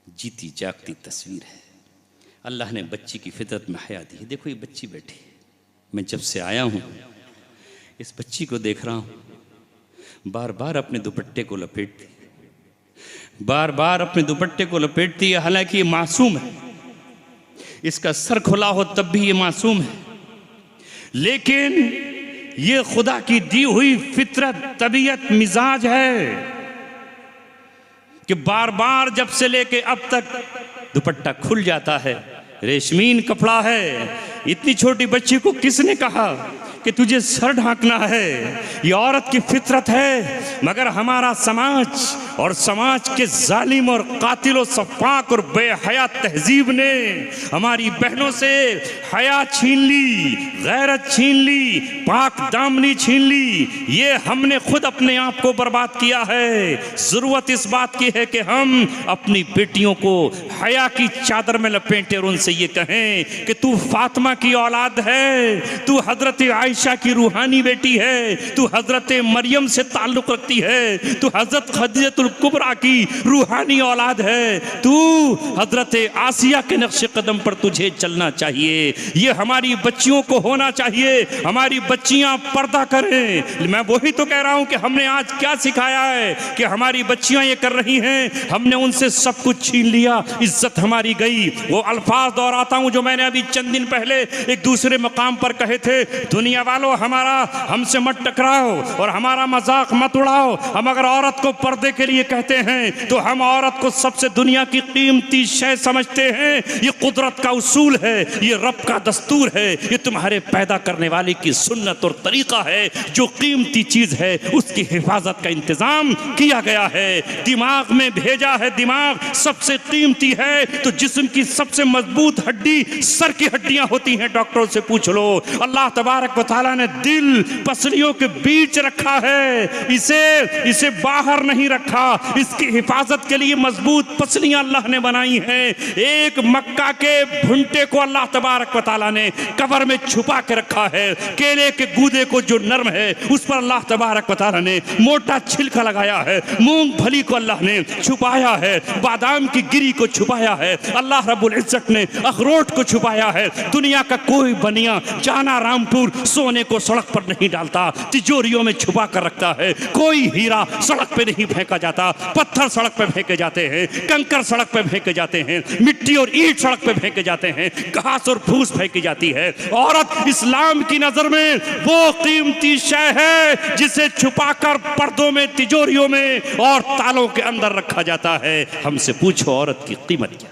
जीती जागती तस्वीर है। अल्लाह ने बच्ची की फितरत में हया दी है। देखो ये बच्ची बैठी है, मैं जब से आया हूं इस बच्ची को देख रहा हूं, बार बार अपने दुपट्टे को लपेटती, बार बार अपने दुपट्टे को लपेटती है। हालांकि ये मासूम है, इसका सर खुला हो तब भी ये मासूम है, लेकिन ये खुदा की दी हुई फितरत, तबीयत, मिजाज है कि बार बार जब से लेके अब तक दुपट्टा खुल जाता है। रेशमीन कपड़ा है। इतनी छोटी बच्ची को किसने कहा कि तुझे सर ढांकना है? ये औरत की फितरत है। मगर हमारा समाज और समाज के जालिम और कातिल सफाक और बेहया तहजीब ने हमारी बहनों से हया छीन ली, गैरत छीन ली, पाक दामनी छीन ली। ये हमने खुद अपने आप को बर्बाद किया है। जरूरत इस बात की है कि हम अपनी बेटियों को हया की चादर में लपेटें और उनसे ये कहें कि तू फातिमा की औलाद है, तू हजरत आयशा की रूहानी बेटी है, तू हजरत मरियम से ताल्लुक रखती है, तू हजरत खदीजतुल कुबरा की रूहानी औलाद है, तू हजरत आसिया के नक्शे कदम पर तुझे चलना चाहिए। ये हमारी बच्चियों को होना चाहिए। हमारी बच्चियां पर्दा करें। मैं वही तो कह रहा हूं कि हमने आज क्या सिखाया है कि हमारी बच्चियां ये कर रही हैं, हमने उनसे सब कुछ छीन लिया, इज्जत हमारी गई। वो अल्फाज दोहराता हूं जो मैंने अभी चंद दिन पहले एक दूसरे मकाम पर कहे थे, दुनिया वालों हमारा हमसे मत टकराओ और हमारा मजाक मत उड़ाओ। हम अगर औरत को पर्दे के लिए कहते हैं तो हम औरत को सबसे दुनिया की कीमती शय समझते हैं। ये कुदरत का उसूल है, ये रब का दस्तूर है, ये तुम्हारे पैदा करने वाले की सुन्नत और तरीका है। जो कीमती चीज है उसकी हिफाजत का इंतजाम किया गया है, दिमाग में भेजा है। दिमाग सबसे कीमती है तो जिस्म की सबसे मजबूत हड्डी सर की हड्डियां होती हैं। डॉक्टरों से पूछ लो। अल्लाह तबारक व तआला ने दिल पसलियों के बीच रखा है, इसे बाहर नहीं रखा। इसकी हिफाजत के लिए मजबूत पसलियां अल्लाह ने बनाई हैं। एक मक्का के भुंटे को अल्लाह तबारक व तआला ने कब्र में छुपा के रखा है। केले के गूदे को जो नर्म है उस पर अल्लाह तबारक व तआला ने मोटा छिलका लगाया है। मूंगफली को अल्लाह ने छुपाया है, बादाम की गिरी को छुपाया है। अल्लाह रब्बुल इज्जत ने अखरोट को छुपाया है। दुनिया का कोई बनिया जाना रामपुर सोने को सड़क पर नहीं डालता, तिजोरियों में छुपा कर रखता है। कोई हीरा सड़क पे नहीं फेंका जाता, पत्थर सड़क पे फेंके जाते हैं, कंकर सड़क पे फेंके जाते हैं, मिट्टी और ईंट सड़क पे फेंके जाते हैं, घास और फूस फेंकी जाती है। औरत इस्लाम की नजर में वो कीमती शय है जिसे छुपाकर पर्दों में, तिजोरियों में और तालों के अंदर रखा जाता है। हमसे पूछो औरत की कीमत क्या?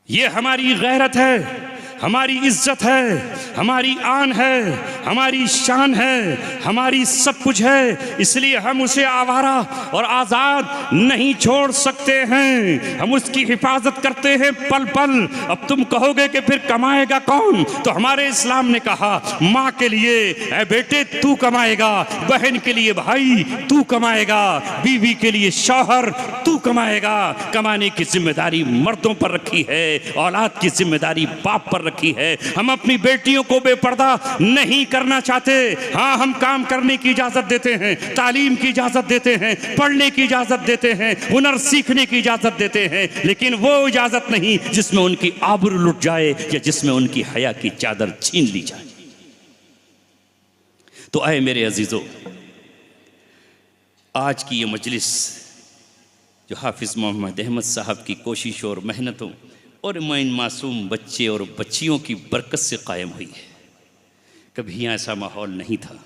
ये हमारी गैरत है, हमारी इज्जत है, हमारी आन है, हमारी शान है, हमारी सब कुछ है। इसलिए हम उसे आवारा और आज़ाद नहीं छोड़ सकते हैं। हम उसकी हिफाजत करते हैं पल पल। अब तुम कहोगे कि फिर कमाएगा कौन? तो हमारे इस्लाम ने कहा माँ के लिए ऐ बेटे तू कमाएगा, बहन के लिए भाई तू कमाएगा, बीवी के लिए शौहर तू कमाएगा। कमाने की जिम्मेदारी मर्दों पर रखी है, औलाद की जिम्मेदारी बाप पर रखी है। हम अपनी बेटियों को बेपर्दा नहीं करना चाहते। हाँ, हम काम करने की इजाजत देते हैं, तालीम की इजाजत देते हैं, पढ़ने की इजाजत देते हैं, हुनर सीखने की इजाजत देते हैं, लेकिन वो इजाजत नहीं जिसमें उनकी आबरू लुट जाए या जिसमें उनकी हया की चादर छीन ली जाए। तो आए मेरे अजीजों, आज की ये मजलिस जो हाफिज मोहम्मद अहमद साहब की कोशिशों और मेहनतों और इन मासूम बच्चे और बच्चियों की बरकत से कायम हुई है। कभी ऐसा माहौल नहीं था।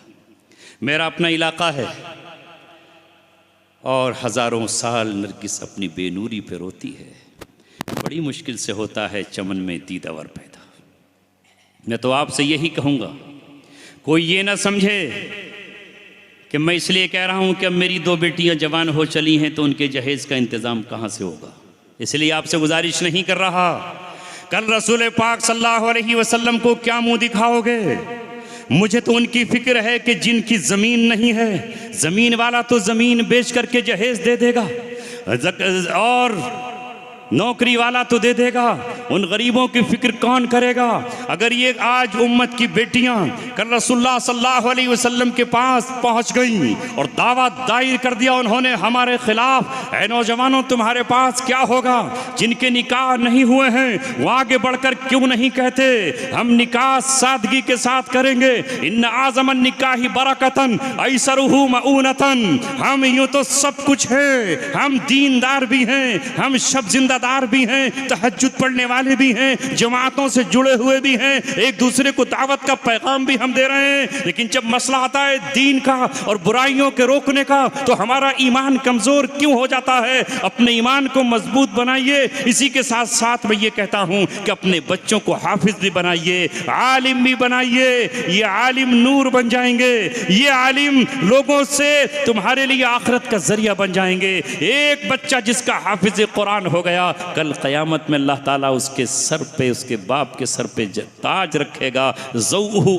मेरा अपना इलाका है और हज़ारों साल नरगिस अपनी बेनूरी पे रोती है। बड़ी मुश्किल से होता है चमन में दीदावर पैदा। मैं तो आपसे यही कहूँगा, कोई ये ना समझे कि मैं इसलिए कह रहा हूँ कि अब मेरी दो बेटियाँ जवान हो चली हैं तो उनके जहेज़ का इंतज़ाम कहाँ से होगा। इसलिए आपसे गुजारिश नहीं कर रहा। कल रसूल पाक सल्लल्लाहु अलैहि वसल्लम को क्या मुंह दिखाओगे? मुझे तो उनकी फिक्र है कि जिनकी ज़मीन नहीं है, ज़मीन वाला तो ज़मीन बेच करके जहेज़ दे देगा और नौकरी वाला तो दे देगा। उन गरीबों की फिक्र कौन करेगा? अगर ये आज उम्मत की बेटियां कल रसूलुल्लाह सल्लल्लाहु अलैहि वसल्लम के पास पहुंच गई और दावा दायर कर दिया उन्होंने हमारे खिलाफ, ऐ नौजवानों तुम्हारे पास क्या होगा? जिनके निकाह नहीं हुए हैं वो आगे बढ़कर क्यों नहीं कहते हम निकाह सादगी के साथ करेंगे? इन्ना आज़मन निकाही बरकतन ऐसरुहु मऊनतन। हम यूँ तो सब कुछ है, हम दीनदार भी हैं, हम शब जिंदा रोज़ादार भी हैं, तहज्जुद पढ़ने वाले भी हैं, जमातों से जुड़े हुए भी हैं, एक दूसरे को दावत का पैगाम भी हम दे रहे हैं। लेकिन जब मसला आता है दीन का और बुराइयों के रोकने का तो हमारा ईमान कमज़ोर क्यों हो जाता है? अपने ईमान को मजबूत बनाइए। इसी के साथ साथ मैं ये कहता हूँ कि अपने बच्चों को हाफिज भी बनाइए, आलिम भी बनाइए। ये आलिम नूर बन जाएंगे, ये आलिम लोगों से तुम्हारे लिए आखिरत का जरिया बन जाएंगे। एक बच्चा जिसका हाफिज कुरान हो गया, कल क़यामत में अल्लाह ताला उसके सर पे, उसके बाप के सर पे ताज रखेगा। ज़ौउहु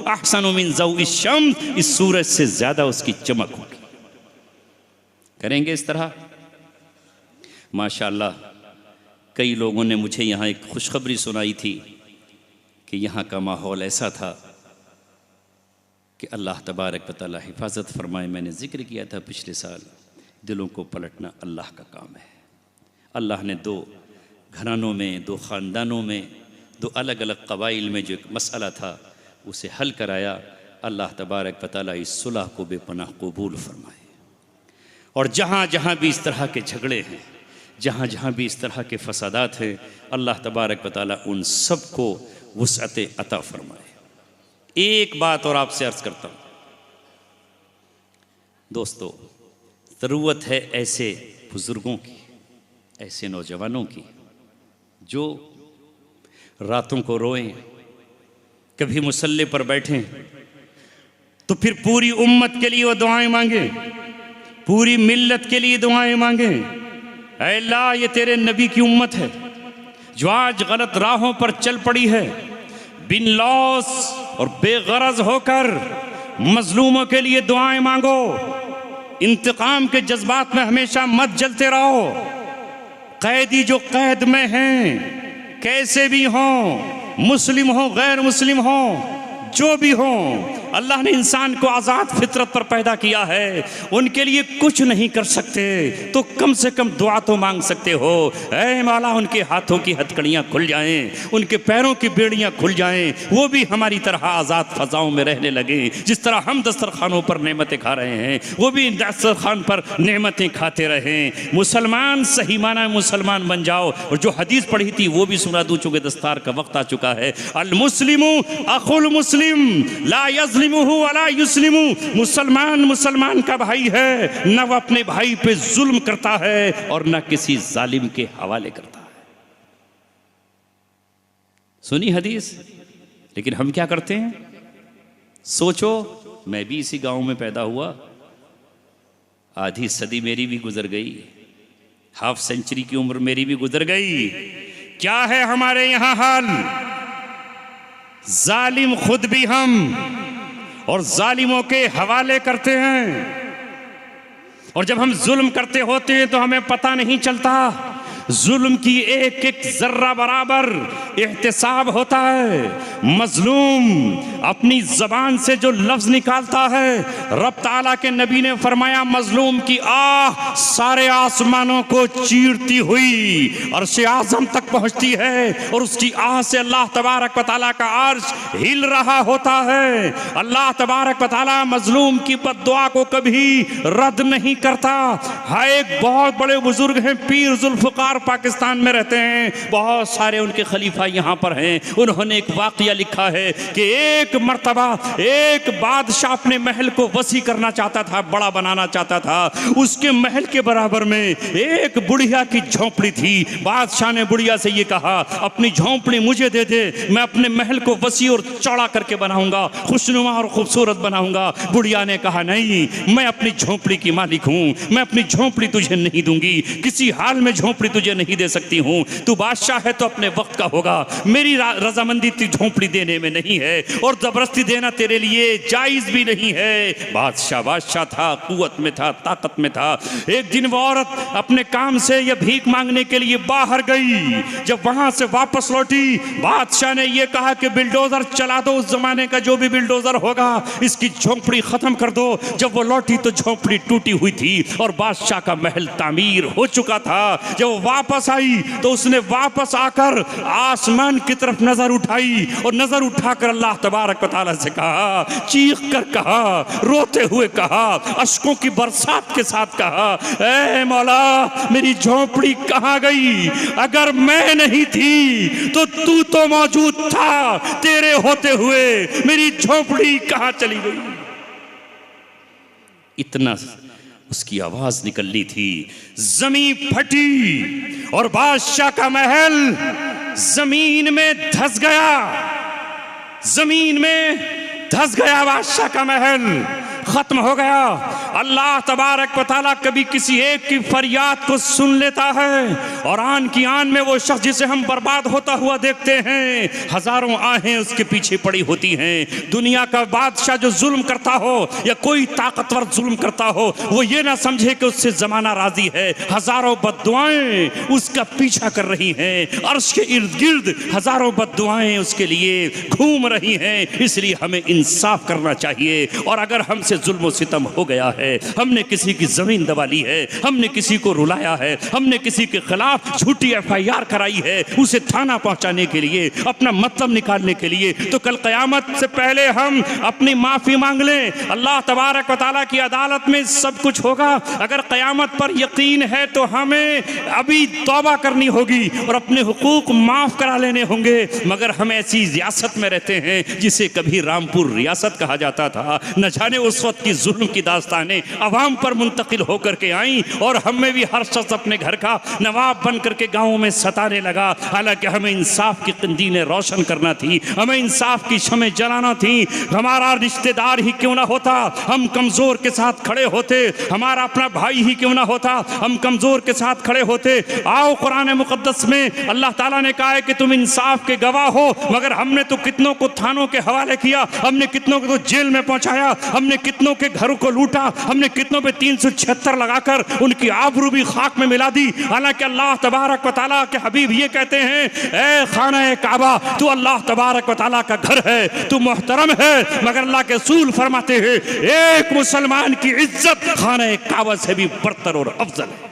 अहसनु मिन ज़ौइश शम्स, इस सूरज से ज्यादा उसकी चमक होगी। करेंगे इस तरह? माशाअल्लाह कई लोगों ने मुझे यहाँ एक खुशखबरी सुनाई थी कि यहाँ का माहौल ऐसा था कि अल्लाह तबारक व तआला हिफाजत फरमाए। मैंने जिक्र किया था पिछले साल, दिलों को पलटना अल्लाह का काम है। अल्लाह ने दो घरानों में, दो ख़ानदानों में, दो अलग अलग कबाइल में जो एक मसला था उसे हल कराया। अल्लाह तबारक व तआला इस सुलह को बेपनाह कबूल फरमाए। और जहाँ जहाँ भी इस तरह के झगड़े हैं, जहाँ जहाँ भी इस तरह के फसादात हैं, अल्लाह तबारक व तआला उन सब को वुसअत अता फरमाए। एक बात और आपसे अर्ज़ करता हूँ दोस्तों, ज़रूरत है ऐसे बुज़ुर्गों की, ऐसे नौजवानों की जो रातों को रोएं, कभी मुसल्ले पर बैठें तो फिर पूरी उम्मत के लिए वो दुआएं मांगे, पूरी मिल्लत के लिए दुआएं मांगे। ऐ अल्लाह, ये तेरे नबी की उम्मत है जो आज गलत राहों पर चल पड़ी है, बिन लॉस और बेगरज होकर मजलूमों के लिए दुआएं मांगो। इंतकाम के जज्बात में हमेशा मत जलते रहो। कैदी जो कैद में हैं, कैसे भी हों, मुस्लिम हो गैर मुस्लिम हो, जो भी हो, अल्लाह ने इंसान को आज़ाद फितरत पर पैदा किया है। उनके लिए कुछ नहीं कर सकते तो कम से कम दुआ तो मांग सकते हो। ऐ मौला, उनके हाथों की हथकड़ियाँ खुल जाएं, उनके पैरों की बेड़ियाँ खुल जाएं, वो भी हमारी तरह आज़ाद फ़ज़ाओं में रहने लगें। जिस तरह हम दस्तरखानों पर नेमतें खा रहे हैं, वो भी दस्तरखान पर नेमतें खाते रहें। मुसलमान सही माना मुसलमान बन जाओ। और जो हदीस पढ़ी थी वो भी सुना दूँ, चूँकि दस्तार का वक्त आ चुका है। अल मुस्लिमु अखुल मुस्लिम ला यज़लिमुहु वला युस्लिमु, मुसलमान मुसलमान का भाई है, न वो अपने भाई पे जुल्म करता है और न किसी जालिम के हवाले करता है। सुनी हदीस? लेकिन हम क्या करते हैं? सोचो, मैं भी इसी गांव में पैदा हुआ, आधी सदी मेरी भी गुजर गई, हाफ सेंचुरी की उम्र मेरी भी गुजर गई। क्या है हमारे यहां हाल? जालिम खुद भी हम और जालिमों के हवाले करते हैं। और जब हम जुल्म करते होते हैं तो हमें पता नहीं चलता। जुल्म की एक एक जर्रा बराबर एहतिसाब होता है। मजलूम अपनी जबान से जो लफ्ज निकालता है, रब ताला के नबी ने फरमाया, मजलूम की आह सारे आसमानों को चीरती हुई अर्श आज़म तक पहुंचती है और उसकी आह से अल्लाह तबारक व तआला का अर्श हिल रहा होता है। अल्लाह तबारक व तआला मजलूम की बद्दुआ को कभी रद्द नहीं करता। हाँ, एक बहुत बड़े बुजुर्ग हैं, पीर जुल्फ़िकार, पाकिस्तान में रहते हैं, बहुत सारे उनके खलीफा यहाँ पर हैं। उन्होंने एक वाक़या लिखा है कि एक मर्तबा एक बादशाह अपने महल को वसी करना चाहता था, बड़ा बनाना चाहता था। उसके महल के बराबर में एक बुढ़िया की झोंपड़ी थी। बादशाह ने बुढ़िया से ये कहा, अपनी झोंपड़ी मुझे दे दे, मैं अपने महल को वसी और चौड़ा करके बनाऊंगा, खुशनुमा और खूबसूरत बनाऊंगा। बुढ़िया ने कहा, नहीं, मैं अपनी झोंपड़ी की मालिक हूँ, मैं अपनी झोंपड़ी तुझे नहीं दूंगी, किसी हाल में झोंपड़ी तुझे नहीं दे सकती हूँ। तू बादशाह है तो अपने वक्त का होगा, मेरी रजामंदी झोंपड़ी देने में नहीं है और जबरदस्ती देना तेरे लिए जायज भी नहीं है। बादशाह था, कुव्वत में था, ताकत में था। एक दिन वो औरत अपने काम से या भीख मांगने के लिए बाहर गई। जब वहां से वापस लौटी, बादशाह ने यह कहा कि बिल्डोजर चला दो, उस जमाने का जो भी बिल्डोजर होगा, इसकी झोंपड़ी खत्म कर दो। जब वो लौटी तो झोंपड़ी टूटी हुई थी और बादशाह का महल तामीर हो चुका था। जब वो वापस आई तो उसने वापस आकर आसमान की तरफ नजर उठाई और नजर उठाकर अल्लाह तबारक व तआला से कहा, चीख कर कहा, रोते हुए कहा, अश्कों की बरसात के साथ कहा, ऐ मौला मेरी झोपड़ी कहाँ गई? अगर मैं नहीं थी तो तू तो मौजूद था, तेरे होते हुए मेरी झोपड़ी कहाँ चली गई? इतना उसकी आवाज निकलनी थी, जमीन फटी और बादशाह का महल जमीन में धंस गया, जमीन में धंस गया बादशाह का महल, खत्म हो गया। अल्लाह तबारक व तआला कभी किसी एक की फरियाद को सुन लेता है और आन की आन में वो शख्स जिसे हम बर्बाद होता हुआ देखते हैं, हजारों आहें उसके पीछे पड़ी होती हैं। दुनिया का बादशाह जो जुल्म करता हो या कोई ताकतवर जुल्म करता हो, वो ये ना समझे कि उससे जमाना राजी है। हजारों बद्दुआएं उसका पीछा कर रही हैं, अर्श के इर्द गिर्द हजारों बद्दुआएं उसके लिए घूम रही हैं। इसलिए हमें इंसाफ करना चाहिए। और अगर हमसे जुल्म सितम हो गया है, हमने किसी की जमीन दबा ली है, हमने किसी को रुलाया है, हमने किसी के खिलाफ झूठी FIR कराई है, उसे थाना पहुंचाने के लिए, अपना मतलब निकालने के लिए, तो कल क़यामत से पहले हम अपनी माफी मांग लें। अल्लाह तबारक व तआला की अदालत में सब कुछ होगा। अगर क़यामत पर यकीन है तो हमें अभी तौबा करनी होगी और अपने हुकूक माफ करा लेने होंगे। मगर हम ऐसी रियासत में रहते हैं जिसे कभी रामपुर रियासत कहा जाता था। न जाने उस वक्त की जुल्म की दास्तानें अवाम पर मुंतकिल होकर के आई और हमें भी हर शख्स अपने घर का नवाब बन करके गाँवों में सताने लगा। हालांकि हमें इंसाफ की कंदीलें रोशन करना थी, हमें इंसाफ की शमें जलाना थी। हमारा रिश्तेदार ही क्यों ना होता, हम कमजोर के साथ खड़े होते। हमारा अपना भाई ही क्यों ना होता, हम कमजोर के साथ खड़े होते। आओ, कुरान मुकद्दस में अल्लाह ताला ने कहा है कि तुम इंसाफ के गवाह हो, मगर हमने तो कितनों को थानों के हवाले किया, हमने कितनों को जेल में पहुंचाया, हमने कितनों के घरों को लूटा, हमने कितनों पे 376 लगाकर उनकी आबरू भी खाक में मिला दी। हालांकि अल्लाह तबारक व तआला के हबीब ये कहते हैं, ए खाना काबा, तू अल्लाह तबारक व तआला का घर है, तू मोहतरम है। मगर अल्लाह के रसूल फरमाते हैं, एक मुसलमान की इज्जत खाना काबा से भी बरतर और अफजल है।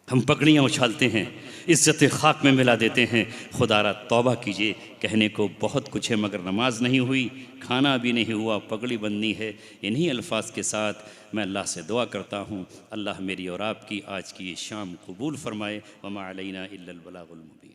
हम पगड़ियाँ उछालते हैं, इज्जतें खाक में मिला देते हैं। खुदारा तौबा कीजिए। कहने को बहुत कुछ है मगर नमाज नहीं हुई, खाना भी नहीं हुआ, पगड़ी बंदनी है। इन्हीं अल्फाज के साथ मैं अल्लाह से दुआ करता हूँ, अल्लाह मेरी और आपकी आज की ये शाम कबूल फरमाए। वमा अलैना इल्लल बलागुल मुबीन।